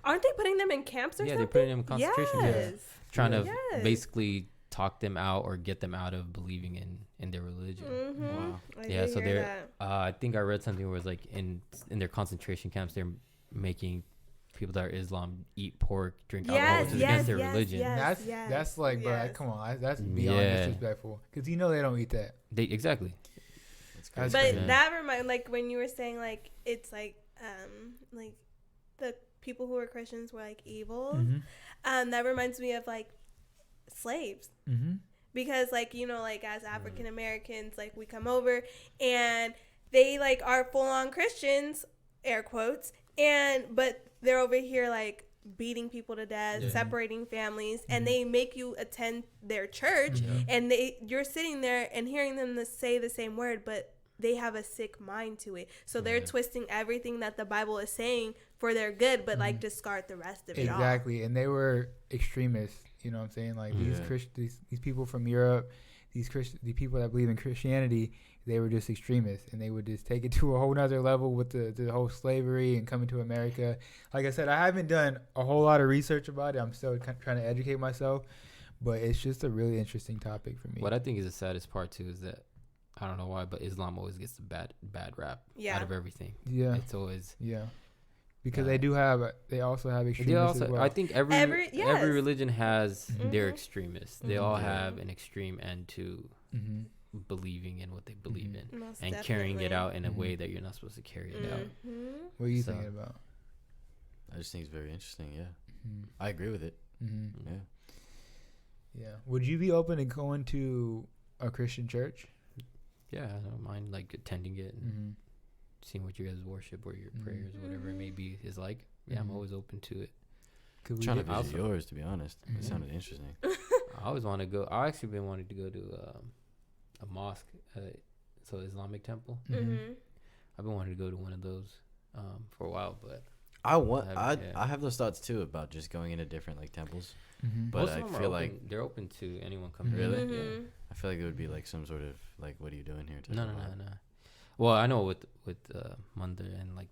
Aren't they putting them in camps or something? Yeah, they're putting them in concentration camps. Trying to basically talk them out or get them out of believing in their religion. Wow. Yeah, so they're I think I read something where it's like in their concentration camps they're making people that are Islam eat pork, drink alcohol, which is against their religion. That's like, bro, come on, that's beyond disrespectful. Because you know they don't eat that. Exactly. But that reminds, like when you were saying like it's like the people who were Christians were like evil. That reminds me of like slaves. Because like, you know, like as African Americans, like we come over and they like are full on Christians, air quotes, but they're over here like beating people to death, separating families, and they make you attend their church, and you're sitting there and hearing them say the same word, but they have a sick mind to it. So they're twisting everything that the Bible is saying for their good, but like discard the rest of it all. Exactly. And they were extremists, you know what I'm saying? Like these people from Europe, the people that believe in Christianity, they were just extremists, and they would just take it to a whole nother level with the whole slavery and coming to America. Like I said, I haven't done a whole lot of research about it. I'm still trying to educate myself, but it's just a really interesting topic for me. What I think is the saddest part too is that I don't know why, but Islam always gets the bad rap out of everything. Yeah, it's always because they also have extremists as well. I think every religion has their extremists. They all have an extreme end to believing in what they believe in. Most and definitely. Carrying it out in a way that you're not supposed to carry it out. What are you thinking about? I just think it's very interesting. I agree with it. Yeah. Would you be open to going to a Christian church? Yeah, I don't mind like attending it and seeing what you guys worship or your prayers, whatever it may be, is like. Yeah, I'm always open to it. I'm trying to visit yours, to be honest. It sounded interesting. I always want to go. I actually been wanting to go to a mosque, so Islamic temple. I've been wanting to go to one of those for a while, but I have those thoughts too about just going into different like temples. But I feel like they're open to anyone coming. Really? Yeah. I feel like it would be like some sort of like, what are you doing here? No. Well, I know with Mandir and like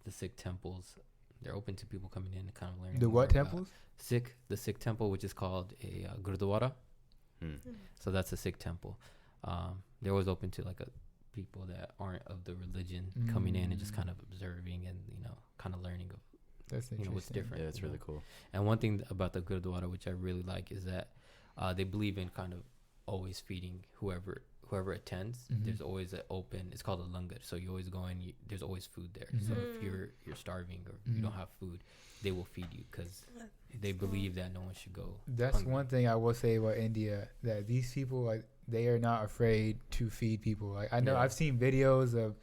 the Sikh temples, they're open to people coming in and kind of learning. The what temples? The Sikh temple, which is called a Gurdwara. So that's a Sikh temple. They're always open to like people that aren't of the religion coming in and just kind of observing and kind of learning of what's different. Yeah, it's really cool. And one thing about the Gurdwara, which I really like, is that they believe in kind of always feeding whoever attends. There's always it's called a langar, so you always go in, there's always food there. So if you're starving or you don't have food, they will feed you because they believe that no one should go hungry. One thing I will say about India, that these people, like, they are not afraid to feed people. Like, I know I've seen videos of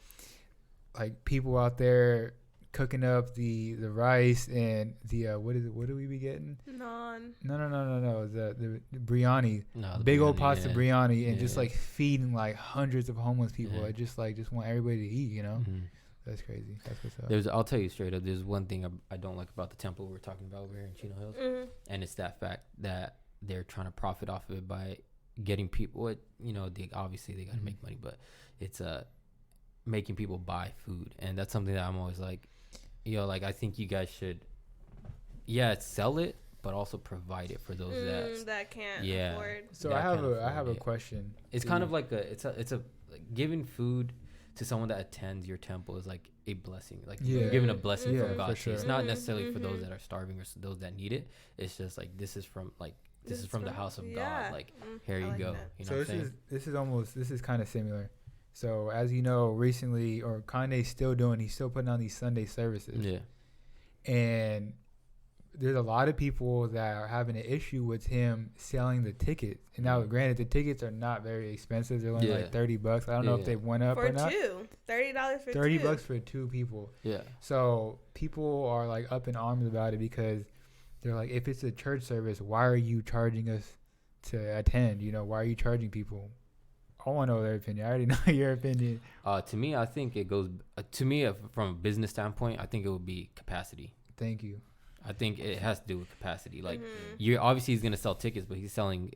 like people out there cooking up the rice and the what do we be getting? No. The biryani, No, the big old biryani, pots of biryani, and just Yeah. like feeding like hundreds of homeless people. Yeah. I just want everybody to eat. You know, Mhm. that's crazy. That's what's up. I'll tell you straight up. There's one thing I don't like about the temple we're talking about over here in Chino Hills, Mm-hmm. and it's that fact that they're trying to profit off of it by getting people. What they obviously they got to make money, but it's making people buy food, and that's something that I'm always like, like I think you guys should, sell it, but also provide it for those that can't Yeah. afford. So Yeah, I have can't I have a afford it. question. It's kind of like it's a like giving food to someone that attends your temple is like a blessing. Like Yeah. you're giving a blessing Yeah, from God. for sure. It's not necessarily for those Mhm. that are starving or those that need it. It's just like this is from the house of yeah. God. Like here I you like go. that. You know So what I'm saying? this is kind of similar. So as you know, recently, or Kanye's still putting on these Sunday services. Yeah. And there's a lot of people that are having an issue with him selling the tickets. And now, granted, the tickets are not very expensive. They're only like $30. I don't know if they went up For or not. $30 for $30 two. for 2 people. Yeah. So people are like up in arms about it because they're like, if it's a church service, why are you charging us to attend? Why are you charging people? I want to know their opinion. I already know your opinion. To me, I think it goes. To me, from a business standpoint, I think it would be capacity. Thank you. I think it has to do with capacity. Like Mm-hmm. you're obviously he's gonna sell tickets, but he's selling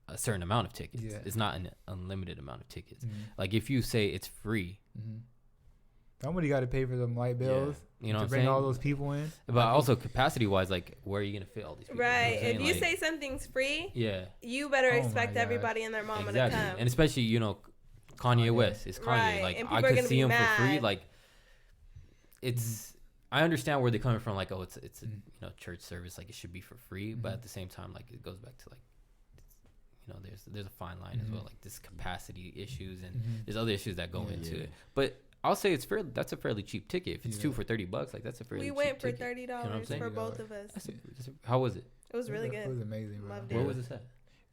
a certain amount of tickets. Yeah. It's not an unlimited amount of tickets. Mhm. Like if you say it's free, Mm-hmm. Somebody got to pay for them light bills you know to what I'm bring saying? all those people in. But also capacity wise, like where are you gonna fit all these people? Right. You know what I'm If you saying? Like, say something's free, yeah, you better Oh my expect gosh. everybody and their mama exactly, to come. and especially Kanye West is Kanye. Right, Like and I people are could gonna see be him for free. mad. Like it's. I understand where they're coming from. Like, it's Mhm. church service. Like it should be for free, but at the same time, like it goes back to like, there's a fine line as well. Like this capacity issues and there's other issues that go into it. But I'll say that's a fairly cheap ticket. If it's two for $30, like that's a fairly We cheap went for ticket. $30 You know what I'm saying? for both of us. How was it? It was really It was good. amazing, bro. Loved it. Where was this at?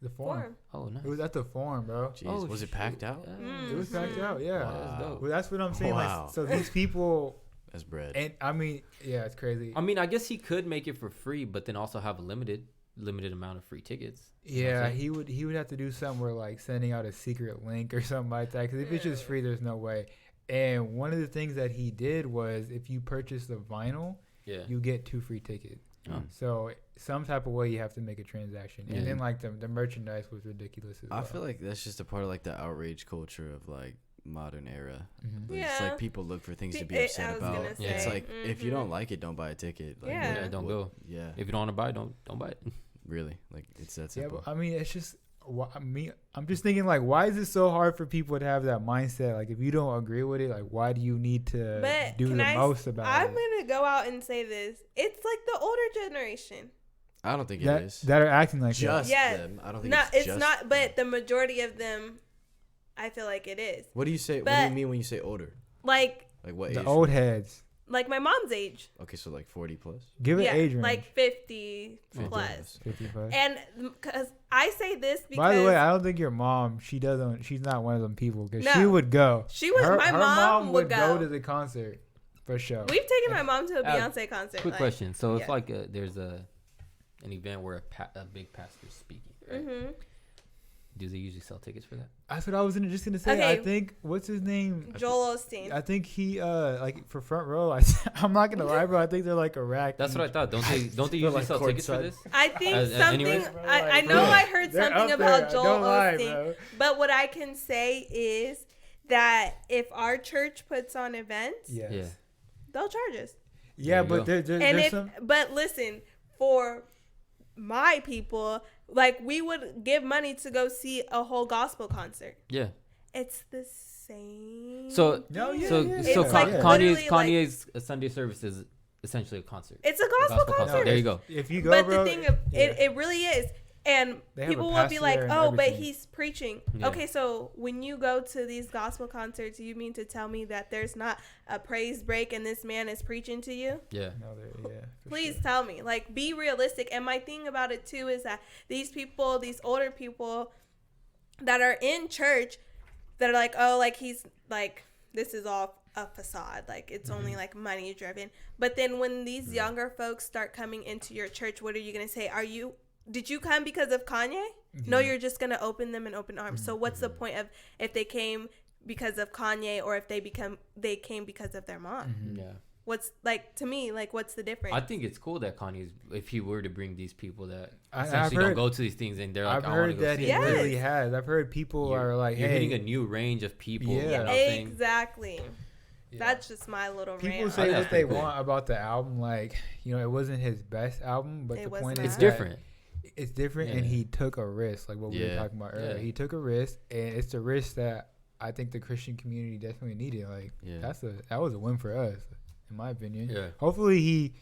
The forum. Oh, nice. It was at the forum, bro. Jeez, Oh, was it packed out? Yeah. It was packed out, yeah. Wow. That's dope. Well, that's what I'm saying. Wow. Like, so these people, That's bread. and I mean, yeah, it's crazy. I mean, I guess he could make it for free, but then also have a limited amount of free tickets. You know what Yeah, I'm saying? he would have to do something where like sending out a secret link or something like that. Because if it's just free, there's no way. And one of the things that he did was if you purchase the vinyl, Yeah. you get 2 free tickets. Oh. So some type of way you have to make a transaction. Yeah. And then like the merchandise was ridiculous as well. I feel like that's just a part of like the outrage culture of like modern era. Mhm. Like, It's Yeah. like people look for things to be I upset was about. gonna It's say, like if you don't like it, don't buy a ticket. Like, Yeah. Yeah, don't go. Yeah, If you don't want to buy it, don't buy it. really. Like it's that Yeah, simple. but I mean, it's just I'm just thinking like, why is it so hard for people to have that mindset? Like, if you don't agree with it, like, why do you need to But do can the I most about I'm it? gonna go out and say this. It's like the older generation. I don't think it That is. that are acting like Just Yeah. them. I don't think Not, it's just not, them. but the majority of them, I feel like it is. What do you say? What do But- you mean when you say older? Like Like what that. age? The old heads. my mom's age. Okay, so like 40 plus. Give it Yeah, age range. like 50 50 plus. 55. And because I say this because By the way, I don't think your mom. She's not one of them people because she No. would go. She was- my mom would go. to the concert for sure. we've taken my mom to a Uh, Beyonce concert. Quick like, question. So yeah. if like there's an event where a big pastor's speaking, right? Mm-hmm. Do they usually sell tickets for that? That's what I was just gonna say. I Okay. think what's his name? Joel Osteen. I think he like for front row. I'm not gonna lie, bro. I think they're like a rack. That's what I thought. Don't they They're usually like sell tickets for courtside. this? I think As something. anyways? I know I heard They're something up about there. Joel Don't lie, Osteen, bro. but what I can say is that if our church puts on events, Yes. Yeah. they'll charge us. Yeah, There you but go. And there's if, some. but listen, for my people, like we would give money to go see a whole gospel concert. Yeah. It's the same. So No, yeah, so yeah, so yeah. like literally, Kanye's Sunday service is essentially a concert. it's a gospel concert. There you go. If you go, But bro, the thing of it really is. And They have a people will be pastor like, there and oh, but everything. he's preaching. Yeah. Okay, so when you go to these gospel concerts, you mean to tell me that there's not a praise break and this man is preaching to you? Yeah. No, yeah. for Please sure. tell me. Like, be realistic. And my thing about it, too, is that these people, these older people that are in church that are like, oh, like, he's like, this is all a facade. Like, it's only like money driven. But then when these younger folks start coming into your church, what are you going to say? Did you come because of Kanye? No, you're just going to open them in open arms. So what's the point of if they came because of Kanye, or if they came because of their mom? Yeah. What's, like, to me, like, what's the difference? I think it's cool that Kanye's, if he were to bring these people that I've essentially heard- don't go to these things, and they're like, I've I want to heard go that see he it. Yes. really has. I've heard people are like, You're hey, hitting a new range of people. Yeah. You know what I'm saying? Exactly. Yeah. That's just my little people rant. say that's what they pretty cool. want about the album. Like, you know, it wasn't his best album, but It the was point not. is It's that different. It's different, and Yeah. he took a risk, like what we were Yeah. talking about earlier. Yeah. He took a risk, and it's a risk that I think the Christian community definitely needed. Like, Yeah. that was a win for us, in my opinion. Yeah. Hopefully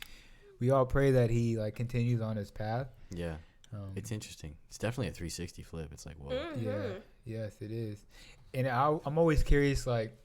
we all pray that he like continues on his path. Yeah. It's interesting. It's definitely a 360 flip. It's like, whoa. Yeah. Yes, it is. And I'm always curious, like,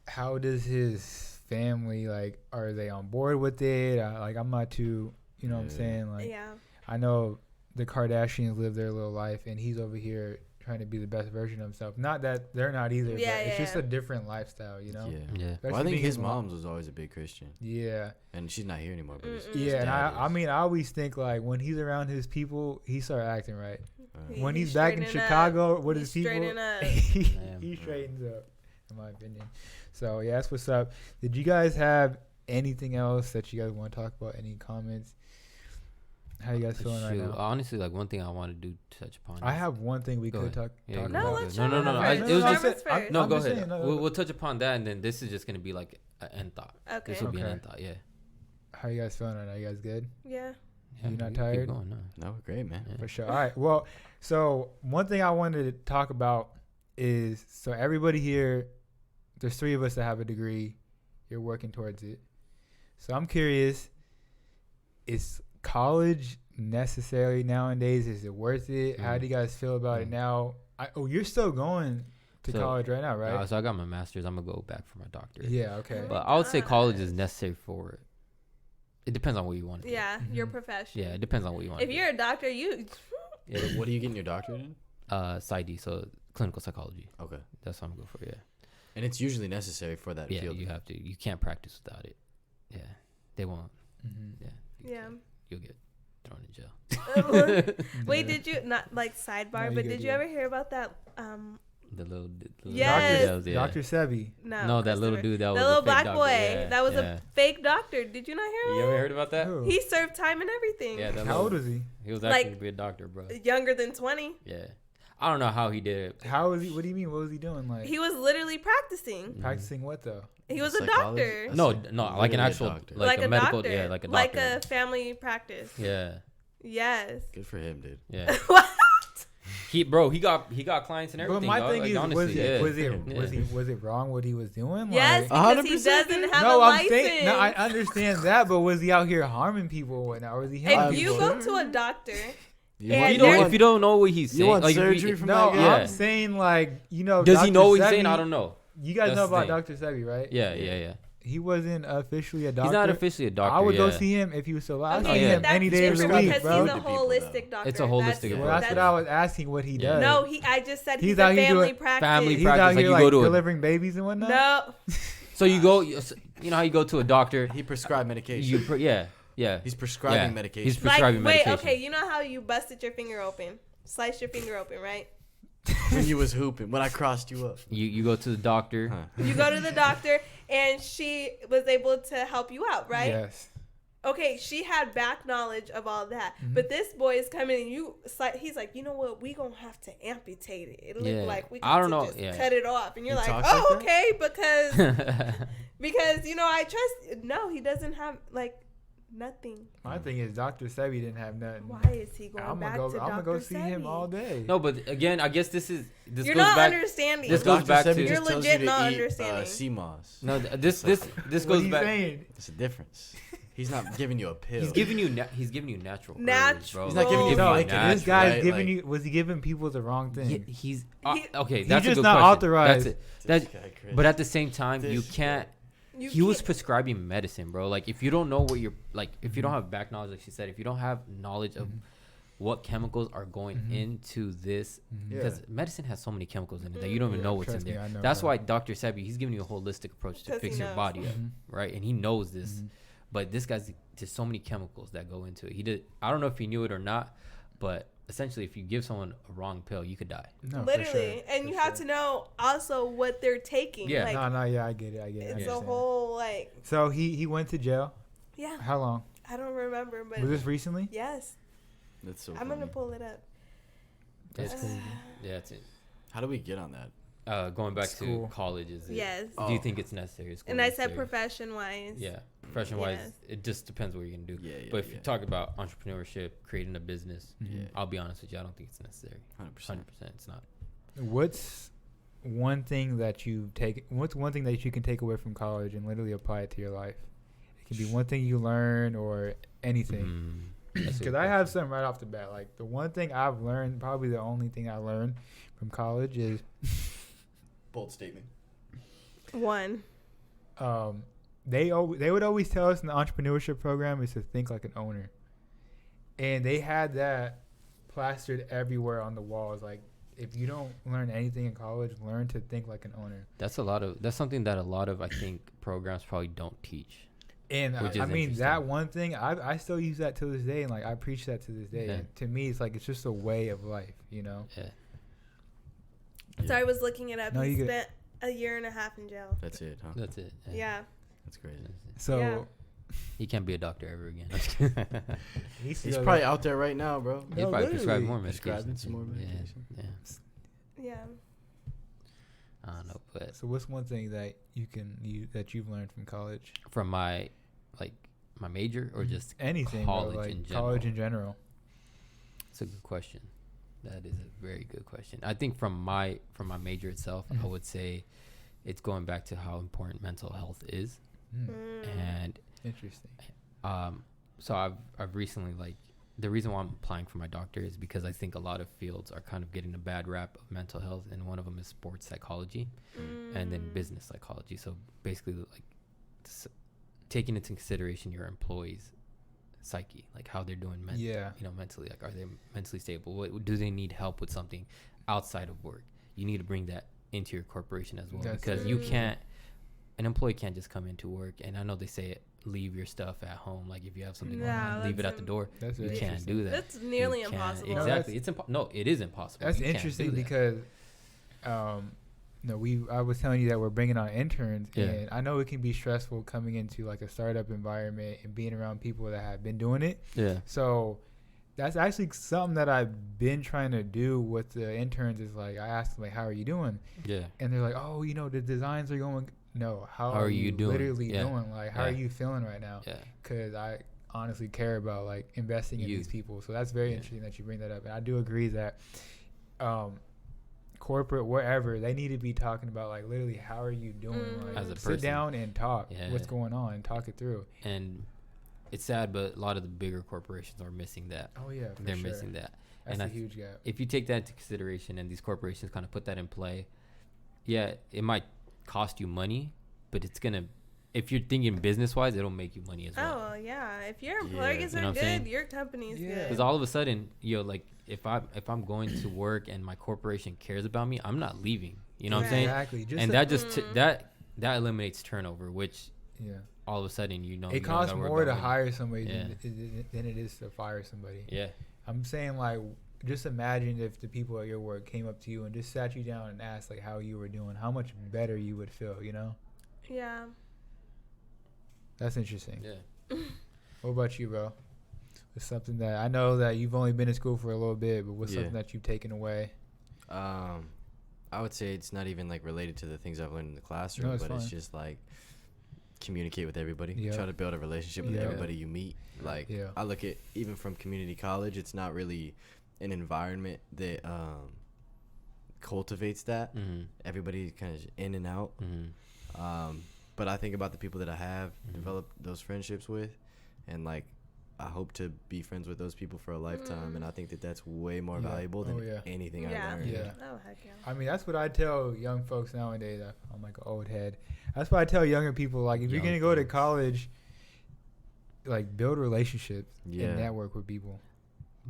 how does his family, like, are they on board with it? Like, I'm not too, you know what I'm saying? Like, Yeah. I know the Kardashians live their little life, and he's over here trying to be the best version of himself. Not that they're not either, Yeah, but it's yeah, just yeah. a different lifestyle, you know? Yeah. Yeah. Especially Well, I think being his mom's was always a big Christian, Yeah. and she's not here anymore. But his Yeah, and dad I is. mean, I always think, like, when he's around his people, he starts acting right. When he's He's back in straightening up. Chicago with his He's people, straightening up. he straightens up, in my opinion. So, yeah, that's what's up. Did you guys have anything else that you guys want to talk about? Any comments? How you guys feeling right now? Honestly, like, one thing I want to do touch upon. I have one thing we Go could ahead. talk Yeah, about. No, let's no, try no. first. It was just Jarvis first. no. I'm Go just ahead. saying, no, We'll touch upon that, and then this is just gonna be like an end thought. Okay. This will be an Okay. end thought. Yeah. How you guys feeling right now? You guys good? Yeah. You not keep tired? going, no. No, we're great, man. Yeah. For sure. All right. Well, so one thing I wanted to talk about is, so everybody here, there's 3 of us that have a degree. You're working towards it. So I'm curious, is college necessary nowadays? Is it worth it? How do you guys feel about it now? You're still going to So, college right now, right? So I got my master's. I'm gonna go back for my doctorate. Yeah. Okay. But I would say college is necessary for it. It depends on what you want to do. Yeah. Your profession. Yeah, it depends on what you want. If you're a doctor, you. yeah, What are you getting your doctorate in? PsyD, so clinical psychology. Okay. That's what I'm going for. Yeah. And it's usually necessary for that Yeah, field. you have to. You can't practice without it. Yeah, they won't. Mhm. Yeah. Yeah. You'll get thrown in jail. Wait, did you not like sidebar? No, you but good, did you yeah. ever hear about that? The little Yes. that was- yeah. Dr. Sebi. No, that little Christopher. dude that The was little a fake black doctor. boy. Yeah, That was yeah. a fake doctor. Did you not hear You him? ever heard about that? Who? He served time and everything. Yeah. That How old is he? He was Like- actually to be a doctor, bro. Younger than 20. Yeah. I don't know how he did it. How is he? What do you mean? What was he doing? Like He was literally practicing. practicing what though? He was a Psychology? doctor. No, like Literally an a actual, doctor. like a medical, doctor. yeah, like a doctor. Like a family practice. Yeah, Yes. Good for him, dude. yeah. What? He got clients and But everything. my dog. thing Like, is, honestly, yeah. was it wrong what he was doing? Yes, Like, because he 100%, doesn't dude. have a no, I'm license. saying no. I understand that, but was he out here harming people or whatnot? Or was he helping If you people? go to a doctor, You And want- there's- If you don't know what he's saying, want like, if surgery you- from No, that guy? Yeah. I'm saying like does Dr. he know what he's Sebi, saying? I don't know. You guys That's know the about thing. Dr. Sebi, right? Yeah. He wasn't officially a doctor. He's not officially a doctor. I would go yeah. see him if he was still alive. okay, I see yeah. him that's any day of the different week, because bro. he's a To people, holistic doctor. It's a holistic Well, that's what I was asking. What he does. No, I just said he's He's a out here family doing practice. family he's practice, out like here you like go to a- delivering babies and whatnot. No. So you go, you know how you go to a doctor. He prescribed medication. Yeah. He's prescribing Yeah. medication. He's prescribing Wait, medication. okay, you know how you busted your finger open? Sliced your finger open, right? when you was hooping, when I crossed you up. You go to the doctor. Huh. You go to the doctor and she was able to help you out, right? Yes. Okay, she had back knowledge of all that. Mm-hmm. But this boy is coming and he's like, you know what? We gonna have to amputate it. It Yeah. look like we I got don't to know, just yeah. cut it off. And you're He like, talks oh, like okay, because, you know, I trust. No, he doesn't have, like, nothing. My thing is, Dr. Sebi didn't have nothing. Why is he going I'm back gonna to go. Dr. I'm gonna go see him Sebi? all day. No, but again, I guess this You're goes not back. understanding. This goes Dr. back Sebi to- just You're tells legit you to not eat, understanding. CMOS. No, this What goes he back. saying? It's a difference. He's not giving you a pill. He's giving you natural. herbs, Natural. bro. He's not giving you No, Like, this natural, guy's right? giving Like- you. Was he giving people the wrong thing? He's He- okay. He's That's a just good not question. authorized. That's it. This That, guy, Chris. but at the same time, you This can't. You He was can't- prescribing medicine, bro. Like if you don't know what you're like, if you don't have back knowledge, like she said, if you don't have knowledge of what chemicals are going into this, because medicine has so many chemicals in it that you don't even know what's in there. That's why Dr. Sebi, he's giving you a holistic approach to fix your body up, right? And he knows this, but this guy's just so many chemicals that go into it. I don't know if he knew it or not, but essentially, if you give someone a wrong pill, you could die. No, literally, and you have to know also what they're taking. Yeah, like, I get it. It's a whole like. So he went to jail. Yeah. How long? I don't remember, but was this recently? Yes. That's so. I'm gonna pull it up. That's cool. Yeah, that's it. How do we get on that? Going back to college, is it? Yes. Do you think it's necessary? And I said profession-wise. Yeah, profession-wise, it just depends what you're gonna do. Yeah, but if you talk about entrepreneurship, creating a business, I'll be honest with you, I don't think it's necessary. 100%, it's not. What's one thing that you can take away from college and literally apply it to your life? It can be one thing you learn or anything. Because I have something right off the bat. Like, the one thing I've learned, probably the only thing I learned from college is... Bold statement. One. They would always tell us in the entrepreneurship program is to think like an owner. And they had that plastered everywhere on the walls. Like, if you don't learn anything in college, learn to think like an owner. That's something that a lot of, I think, programs probably don't teach. And I mean, that one thing, I still use that to this day, and like I preach that to this day. Yeah. And to me, it's like it's just a way of life, you know. Yeah. So I was looking it up. He spent a year and a half in jail. That's it, huh? That's it. Yeah. That's crazy. So he can't be a doctor ever again. He's probably out there right now, bro. He'd probably prescribe more medication. Prescribing some more medication. Yeah. I don't know, but so what's one thing that you've learned from college? From my major, or just anything, college, bro, like in general? College in general. It's a good question. That is a very good question. I think from my major itself, I would say it's going back to how important mental health is. And interesting. So I've recently, like, the reason why I'm applying for my doctor is because I think a lot of fields are kind of getting a bad rap of mental health, and one of them is sports psychology and then business psychology. So basically, like, taking into consideration your employees' psyche, like how they're doing mentally, like, are they mentally stable? Do they need help with something outside of work? You need to bring that into your corporation as well. That's because an employee can't just come into work, and I know they say leave your stuff at home, like if you have something going on, leave it at the door. You can't do that. That's nearly impossible. Exactly. It is impossible. That's interesting because I was telling you that we're bringing on interns, and I know it can be stressful coming into like a startup environment and being around people that have been doing it. Yeah. So that's actually something that I've been trying to do with the interns. Is like I asked them, like, how are you doing? Yeah. And they're like, oh, the designs are going. No, how are you doing? Literally doing? Like, how are you feeling right now? Yeah. Because I honestly care about like investing in these people. So that's very interesting that you bring that up. And I do agree that corporate, wherever, they need to be talking about like literally how are you doing? Like, as a person, sit down and talk. What's going on and talk it through. And it's sad, but a lot of the bigger corporations are missing that. Oh yeah, they're missing that. That's a huge gap. If you take that into consideration and these corporations kind of put that in play, it might cost you money, but it's gonna, if you're thinking business wise, it'll make you money as well. Oh yeah, if your employees are good, your company's good. Because all of a sudden, like if I'm going to work and my corporation cares about me, I'm not leaving. You know what I'm saying? Exactly. And that just that eliminates turnover, which all of a sudden it costs more to hire somebody than it is to fire somebody. Yeah. I'm saying, like, just imagine if the people at your work came up to you and just sat you down and asked like how you were doing, how much better you would feel, you know? Yeah. That's interesting. Yeah. What about you, bro? It's something that I know that you've only been in school for a little bit, but what's something that you've taken away? I would say it's not even like related to the things I've learned in the classroom, but it's just like communicate with everybody. Try to build a relationship with everybody you meet. Like I look at, even from community college, it's not really an environment that cultivates that. Everybody kind of in and out. But I think about the people that I have developed those friendships with, and like I hope to be friends with those people for a lifetime. And I think that that's way more valuable than anything I learned. Oh heck yeah. I mean, that's what I tell young folks nowadays. I'm like an old head. That's what I tell younger people. Like, if you're gonna go to college, like, build relationships and network with people.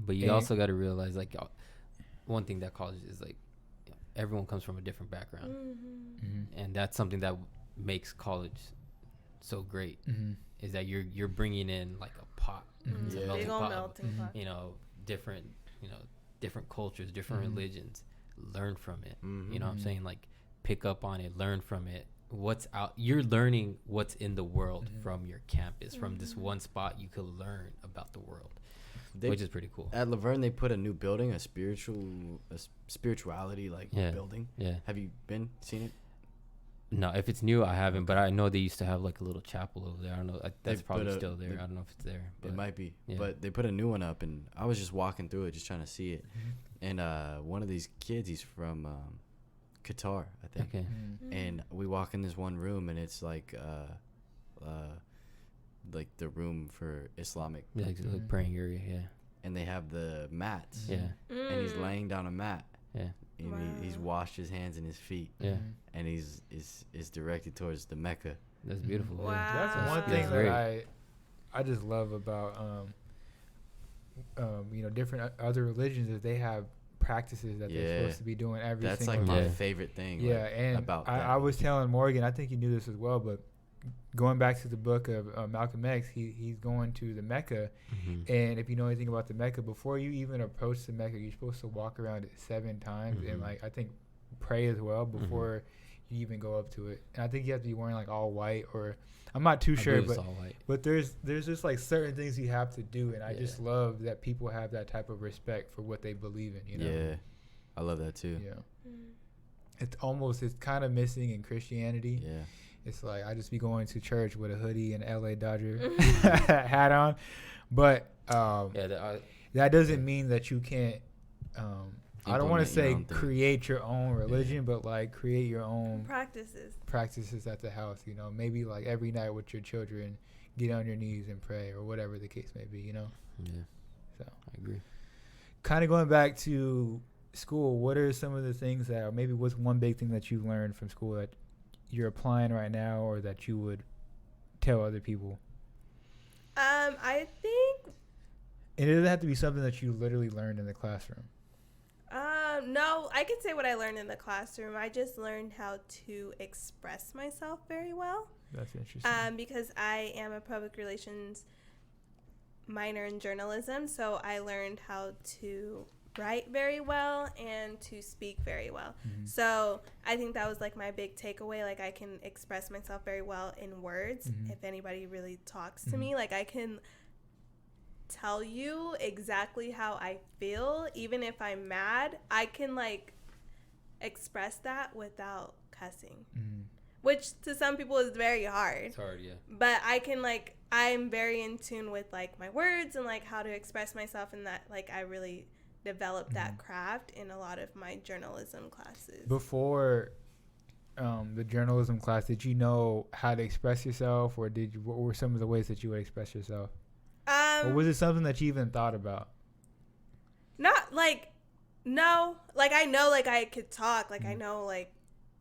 But you also got to realize, like, one thing that college is, like, everyone comes from a different background. And that's something that makes college so great, is that you're bringing in, like, a pot. It's a melting pot. You know, different cultures, different religions. Learn from it. You know what I'm saying? Like, pick up on it, learn from it. What's out, you're learning what's in the world from your campus. From this one spot, you could learn about the world, which is pretty cool. At Laverne, they put a new building, a spirituality building. Yeah. Have you seen it? No, if it's new, I haven't. But I know they used to have, like, a little chapel over there. I don't know. That's probably still there. I don't know if it's there. It might be. Yeah. But they put a new one up, and I was just walking through it, just trying to see it. And one of these kids, he's from Qatar, I think. Okay. And we walk in this one room, and it's like the room for Islamic. Like praying area, yeah. And they have the mats. Yeah. And he's laying down a mat. Yeah. And he's washed his hands and his feet. Yeah. And he's directed towards the Mecca. That's beautiful. Wow. That's one thing that I just love about different other religions is they have practices that they're supposed to be doing every single day. That's like my favorite thing. Yeah, and about I was telling Morgan, I think you knew this as well, but going back to the book of Malcolm X, he's going to the Mecca, and if you know anything about the Mecca, before you even approach the Mecca, you're supposed to walk around it 7 times and, like, I think pray as well before you even go up to it. And I think you have to be wearing, like, all white, or I'm not too sure, but there's just, like, certain things you have to do, and I just love that people have that type of respect for what they believe in, you know? Yeah, I love that too. Yeah. It's kind of missing in Christianity. Yeah. It's like I just be going to church with a hoodie and LA Dodger hat on, but that doesn't mean that you can't. I don't want to say create your own religion, but, like, create your own practices at the house. You know, maybe, like, every night with your children, get on your knees and pray, or whatever the case may be. You know. Yeah. So I agree. Kind of going back to school, what are some of the things that, or maybe what's one big thing that you learned from school that you're applying right now, or that you would tell other people? I think. And it doesn't have to be something that you literally learned in the classroom. No, I can say what I learned in the classroom. I just learned how to express myself very well. That's interesting. Because I am a public relations minor in journalism, so I learned how to write very well and to speak very well. So I think that was, like, my big takeaway. Like, I can express myself very well in words. If anybody really talks to me, like, I can tell you exactly how I feel. Even if I'm mad, I can, like, express that without cussing, which to some people is very hard. It's hard, yeah. But I can, like, I'm very in tune with, like, my words and, like, how to express myself, and that, like, I really developed that craft in a lot of my journalism classes. Before the journalism class, did you know how to express yourself, or what were some of the ways that you would express yourself? Or was it something that you even thought about? Not, like, no. Like, I know, like, I could talk. Like, I know, like,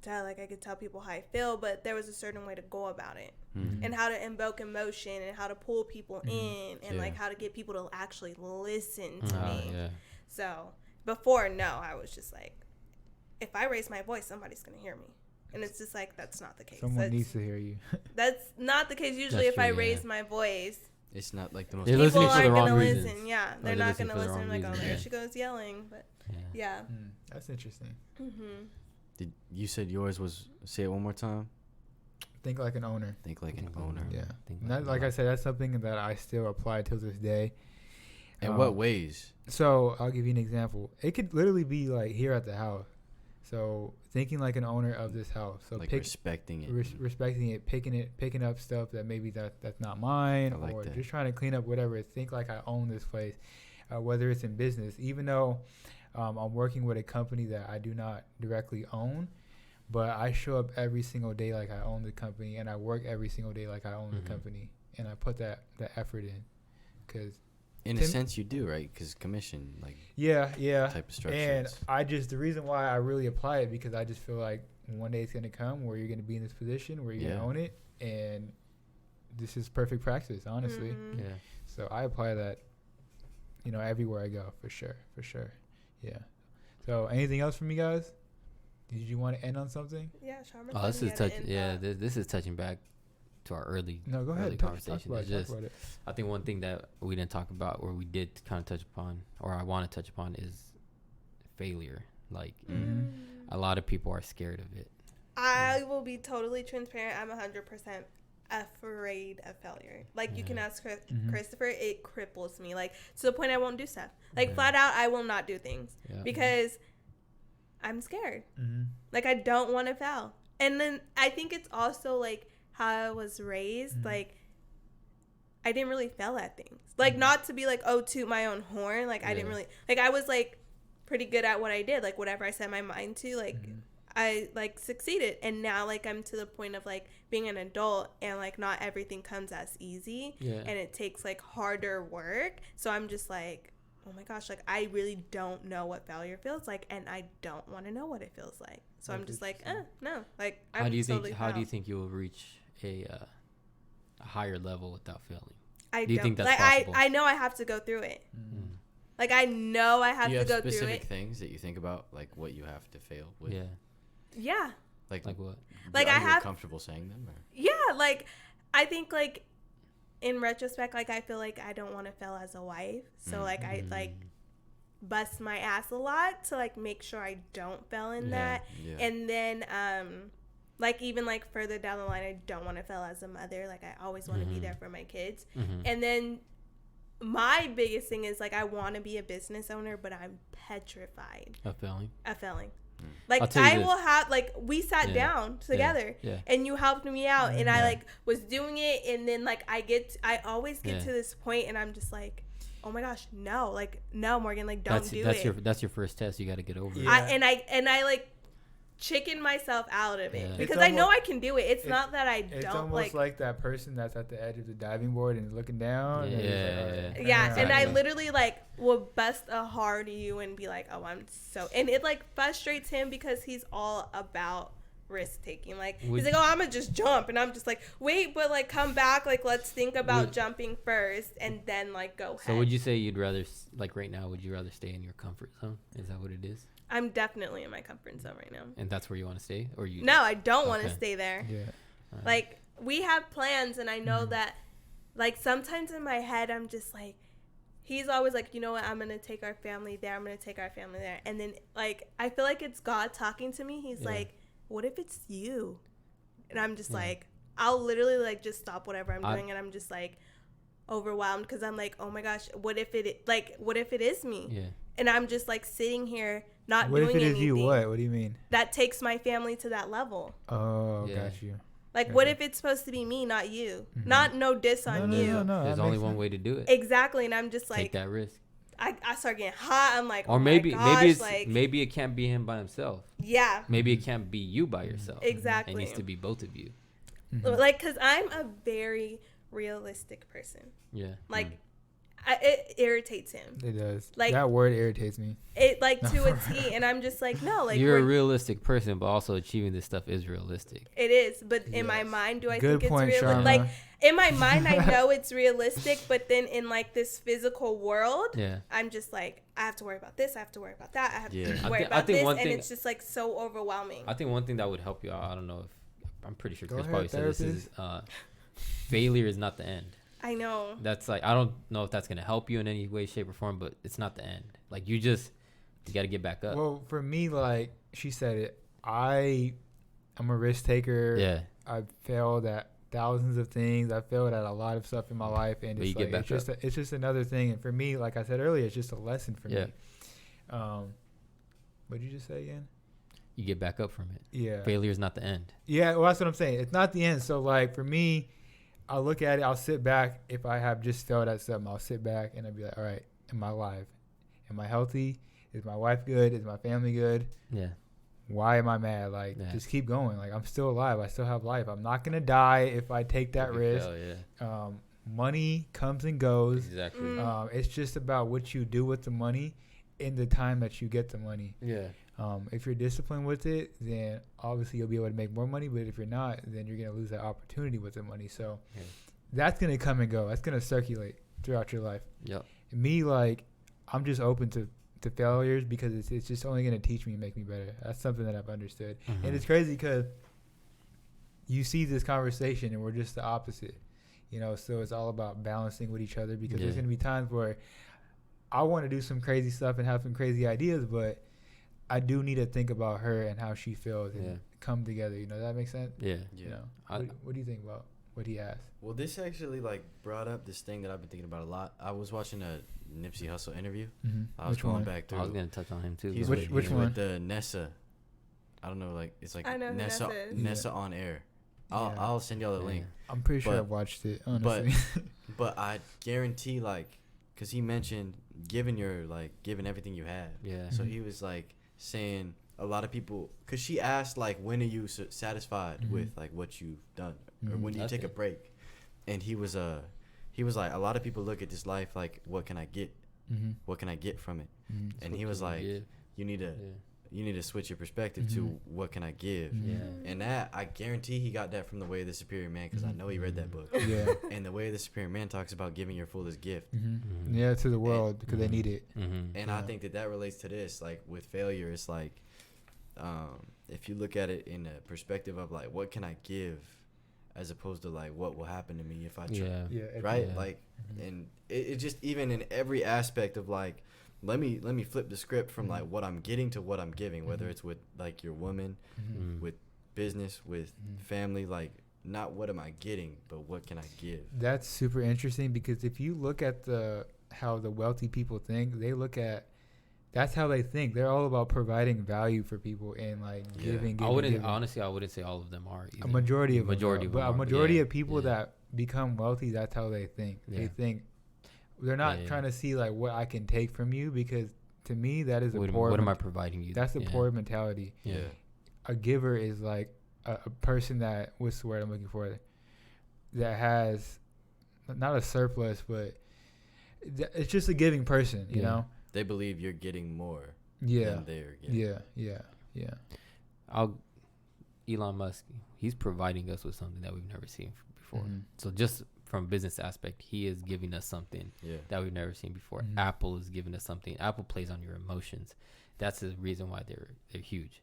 I could tell people how I feel, but there was a certain way to go about it. And how to invoke emotion, and how to pull people in, and, like, how to get people to actually listen to me. Yeah. So, before, no, I was just like, if I raise my voice, somebody's going to hear me. And it's just like, that's not the case. Someone needs to hear you. That's not the case. Usually, if I raise my voice, it's not like the most. People aren't going to listen. Yeah, they're not going to listen. Like, oh, there she goes yelling. But, yeah. That's interesting. You said yours was, say it one more time? Think like an owner. Think like an owner. Yeah. Like I said, that's something that I still apply till this day. In what ways? So I'll give you an example. It could literally be like here at the house. So thinking like an owner of this house. So like respecting it. Respecting it, picking up stuff that maybe that's not mine, or just trying to clean up whatever. Think like I own this place, whether it's in business. Even though I'm working with a company that I do not directly own, but I show up every single day like I own the company, and I work every single day like I own the company, and I put that effort in, because. In a sense, you do, right? Because commission, like type of structure. And the reason why I really apply it, because I just feel like one day it's gonna come where you're gonna be in this position where you're gonna own it, and this is perfect practice, honestly. Yeah. So I apply that. everywhere I go, for sure. Yeah. So anything else from you guys? Did you want to end on something? Yeah, Sharma. Oh, this is touching. Yeah, this is touching back to our early. No, go ahead. Conversation. Talk about it. I think one thing that we didn't talk about, or we did kind of touch upon, or I want to touch upon, is failure. Like a lot of people are scared of it. I will be totally transparent. I'm 100% afraid of failure. Like you can ask Christopher, it cripples me. Like to the point I won't do stuff. Like flat out, I will not do things because I'm scared. Like I don't want to fail. And then I think it's also like how I was raised. Like I didn't really fail at things. Like not to be like, oh, toot my own horn. Like I didn't really, like I was like pretty good at what I did. Like whatever I set my mind to, like I like succeeded. And now like I'm to the point of like being an adult and like not everything comes as easy and it takes like harder work. So I'm just like, oh my gosh, like I really don't know what failure feels like and I don't want to know what it feels like. So I'm just like, no. Like I'm how do you think you will reach a higher level without failing? Do you think that's possible? I know I have to go through it. Like I know I have to go through it. Do you have specific things that you think about, like what you have to fail with? Yeah. Like what? Like are you comfortable saying them? Or? Yeah, like I think like in retrospect, like I feel like I don't want to fail as a wife, so like I like bust my ass a lot to like make sure I don't fail in that. And then like even like further down the line, I don't want to fail as a mother. Like I always want to be there for my kids. And then my biggest thing is like I want to be a business owner, but I'm petrified of failing. Like I will have like we sat down together and you helped me out and I like was doing it, and then like I always get to this point and I'm just like, oh my gosh, no, like no, Morgan, like don't do it. That's your first test. You got to get over it. I like chicken myself out of it because I know I can do it. It's not that I don't. It's almost like that person that's at the edge of the diving board and looking down. And I literally like will bust a hard U and be like, oh, I'm so, and it like frustrates him because he's all about risk taking. Like he's like, oh, I'm gonna just jump, and I'm just like, wait, but like come back, like let's think about jumping first and then like go ahead. So would you say you'd rather, like right now, would you rather stay in your comfort zone? Is that what it is? I'm definitely in my comfort zone right now. And that's where you want to stay? Or you? No, I don't want to stay there. Like, we have plans, and I know that, like, sometimes in my head, I'm just like, he's always like, you know what, I'm going to take our family there. I'm going to take our family there. And then, like, I feel like it's God talking to me. He's like, what if it's you? And I'm just like, I'll literally, like, just stop whatever I'm doing, and I'm just, like, overwhelmed because I'm like, oh, my gosh, what if it is me? Yeah. And I'm just, like, sitting here not doing anything. What if it is you? What do you mean? That takes my family to that level. Oh, got you. Like, what if it's supposed to be me, not you? Not no diss on you. No. There's only one way to do it. Exactly, and I'm just like, take that risk. I start getting hot. I'm like, or maybe it can't be him by himself. Yeah. Maybe it can't be you by yourself. Exactly. It needs to be both of you. Like, cause I'm a very realistic person. Yeah. Like. It irritates him. It does. Like that word irritates me. It like to a T, and I'm just like, no, like you're a realistic person, but also achieving this stuff is realistic. It is, but in my mind, do I think it's realistic? Sharma. Like in my mind, I know it's realistic, but then in like this physical world, I'm just like, I have to worry about this, I have to worry about that, I have to worry about this, and it's just like so overwhelming. I think one thing that would help you out, I don't know if I'm pretty sure Chris probably said this, is failure is not the end. I know. That's like, I don't know if that's going to help you in any way, shape, or form, but it's not the end. Like, you got to get back up. Well, for me, like she said it, I'm a risk taker. Yeah. I've failed at thousands of things. I've failed at a lot of stuff in my life. And it's, like, it's just another thing. And for me, like I said earlier, it's just a lesson for me. What did you just say again? You get back up from it. Yeah. Failure is not the end. Yeah, well, that's what I'm saying. It's not the end. So, like, for me, I'll look at it. I'll sit back. If I have just failed at something, I'll sit back and I'll be like, all right, am I alive? Am I healthy? Is my wife good? Is my family good? Yeah. Why am I mad? Like, just keep going. Like, I'm still alive. I still have life. I'm not going to die if I take that risk. Money comes and goes. Exactly. It's just about what you do with the money in the time that you get the money. Yeah. If you're disciplined with it, then obviously you'll be able to make more money. But if you're not, then you're going to lose that opportunity with the money. So that's going to come and go. That's going to circulate throughout your life. Yep. Me, like, I'm just open to failures because it's just only going to teach me and make me better. That's something that I've understood. And it's crazy because you see this conversation and we're just the opposite, you know, so it's all about balancing with each other because there's going to be times where I want to do some crazy stuff and have some crazy ideas, but I do need to think about her and how she feels and come together. You know, does that make sense? Yeah. You know, what do you think about what he asked? Well, this actually like brought up this thing that I've been thinking about a lot. I was watching a Nipsey Hussle interview. I was going back through. I was gonna touch on him too. He's which he's one? With the Nessa. I don't know, like it's like I know who Nessa is. Nessa on air. I'll send y'all the link. I'm pretty sure I've watched it, honestly. But I guarantee, like, because he mentioned giving everything you have. Yeah. So he was like saying a lot of people, because she asked like, when are you satisfied with like what you've done, or when do you take a break? And he was like, a lot of people look at this life like, what can I get? What can I get from it? And he was like, you need to switch your perspective to what can I give? And that, I guarantee he got that from The Way of the Superior Man, because I know he read that book. And The Way of the Superior Man talks about giving your fullest gift. Yeah, to the world, because they need it. And I think that relates to this. Like with failure, it's like, if you look at it in a perspective of like, what can I give, as opposed to like, what will happen to me if I try? Right? Like, and it just, even in every aspect of like, let me flip the script from like what I'm getting to what I'm giving, whether it's with like your woman, with business, with family, like not what am I getting, but what can I give? That's super interesting, because if you look at how the wealthy people think, that's how they think. They're all about providing value for people and like giving. Honestly, I wouldn't say all of them are either. A majority of people that become wealthy, that's how they think. They think they're not trying to see like what I can take from you, because to me that is what am I providing you? That's a poor mentality. A giver is like a person that, what's the word I'm looking for, that has not a surplus, but it's just a giving person, you know? They believe you're getting more than they're getting. Elon Musk, he's providing us with something that we've never seen before. So just from business aspect, he is giving us something that we've never seen before. Apple is giving us something. Apple plays on your emotions. That's the reason why they're huge.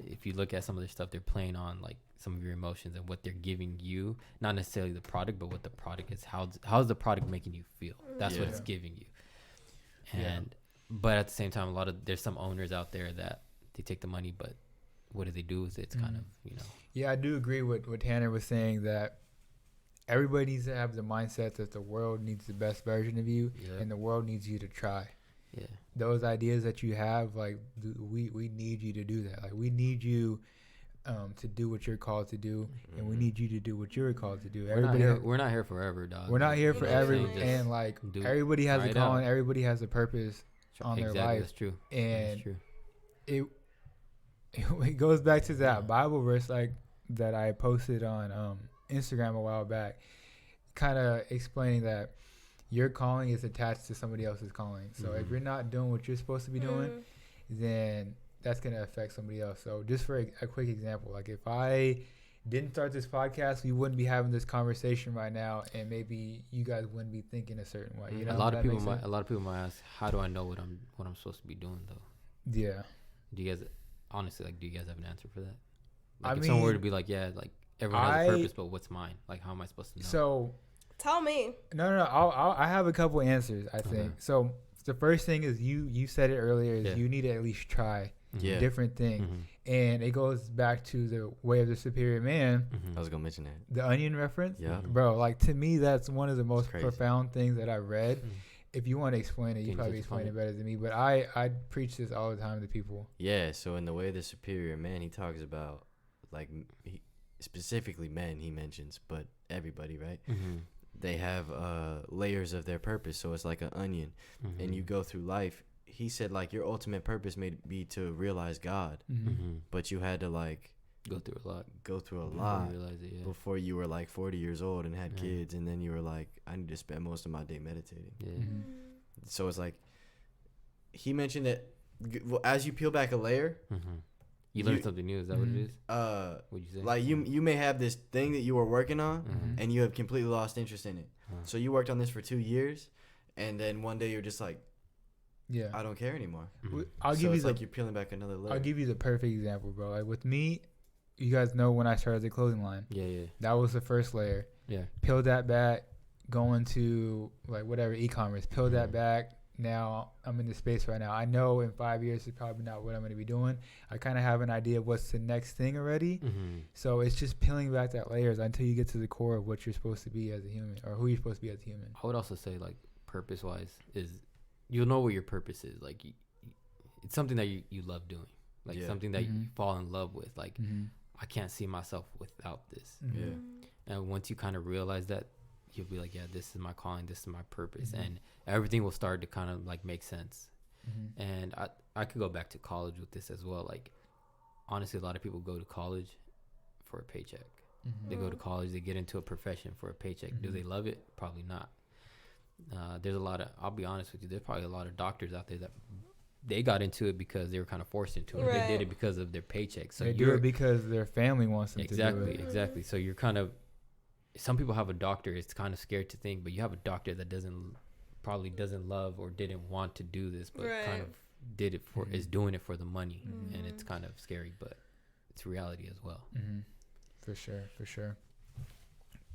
If you look at some of their stuff, they're playing on like some of your emotions and what they're giving you, not necessarily the product, but what the product is. How's the product making you feel? That's what it's giving you. And but at the same time, there's some owners out there that they take the money, but what do they do with it? It's kind of, you know. Yeah, I do agree with what Tanner was saying, that everybody needs to have the mindset that the world needs the best version of you, and the world needs you to try. Those ideas that you have, like we need you to do that. Like we need you to do what you're called to do, and we need you to do what you're called to do. We're not here forever, dog. We're not here forever, and like everybody has a calling, everybody has a purpose on their life. That's true. And it goes back to that Bible verse like that I posted on Instagram a while back, kind of explaining that your calling is attached to somebody else's calling. So if you're not doing what you're supposed to be doing, then that's going to affect somebody else. So just for a quick example, like if I didn't start this podcast, we wouldn't be having this conversation right now, and maybe you guys wouldn't be thinking a certain way. You know, a lot of people might ask, how do I know what I'm supposed to be doing though? Yeah. Do you guys honestly do you guys have an answer for that? Like if someone were to be like, like everyone has a purpose, but what's mine? Like how am I supposed to know? So tell me. No. I have a couple answers, I think. So the first thing is you said it earlier, is you need to at least try different thing. And it goes back to The Way of the Superior Man. I was gonna mention that, the Onion reference. Bro, like to me that's one of the most profound things that I read. If you want to explain it, you probably explain it better than me, but I preach this all the time to people. So in The Way of the Superior Man, he talks about like specifically men, he mentions, but everybody, right? They have layers of their purpose, so it's like an onion, and you go through life. He said like your ultimate purpose may be to realize God, but you had to like go through a lot before you were like 40 years old and had kids, and then you were like, I need to spend most of my day meditating. So it's like he mentioned that as you peel back a layer, you learn something new. Is that what it is? What'd you say? Like you may have this thing that you were working on, and you have completely lost interest in it. So you worked on this for 2 years, and then one day you're just like, Yeah. I don't care anymore. I'll So give you it's the, like you're peeling back another layer. I'll give you the perfect example, bro. Like with me, you guys know when I started the clothing line. Yeah. That was the first layer. Yeah. Peeled that back, going to like whatever e-commerce. Peeled that back. Now I'm in the space right now. I know in 5 years it's probably not what I'm going to be doing. I kind of have an idea of what's the next thing already. So it's just peeling back that layers until you get to the core of what you're supposed to be as a human, or who you're supposed to be as a human. I would also say, like, purpose-wise is you'll know what your purpose is. Like, it's something that you love doing. Like, something that you fall in love with. Like, I can't see myself without this. Yeah. And once you kind of realize that, you'll be like, yeah, this is my calling, this is my purpose, and everything will start to kind of like make sense. And I could go back to college with this as well. Like, honestly, a lot of people go to college for a paycheck. They go to college, they get into a profession for a paycheck. Do they love it? Probably not. There's a lot of, I'll be honest with you, there's probably a lot of doctors out there that they got into it because they were kind of forced into it. They did it because of their paycheck. So they do it because their family wants them to do it. Exactly. So you're kind of, some people have a doctor, it's kind of scared to think, but you have a doctor that probably doesn't love or didn't want to do this, but kind of did it for, is doing it for the money. And it's kind of scary, but it's reality as well. For sure.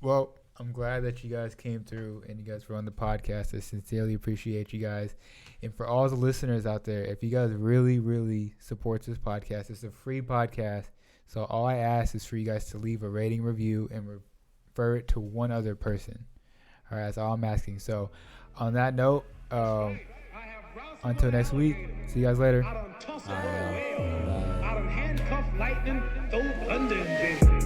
Well, I'm glad that you guys came through and you guys were on the podcast. I sincerely appreciate you guys. And for all the listeners out there, if you guys really, really support this podcast, it's a free podcast. So all I ask is for you guys to leave a rating, review, and refer it to one other person. All right, that's all I'm asking. So on that note, until next week, see you guys later. I done handcuff lightning, throw thunder and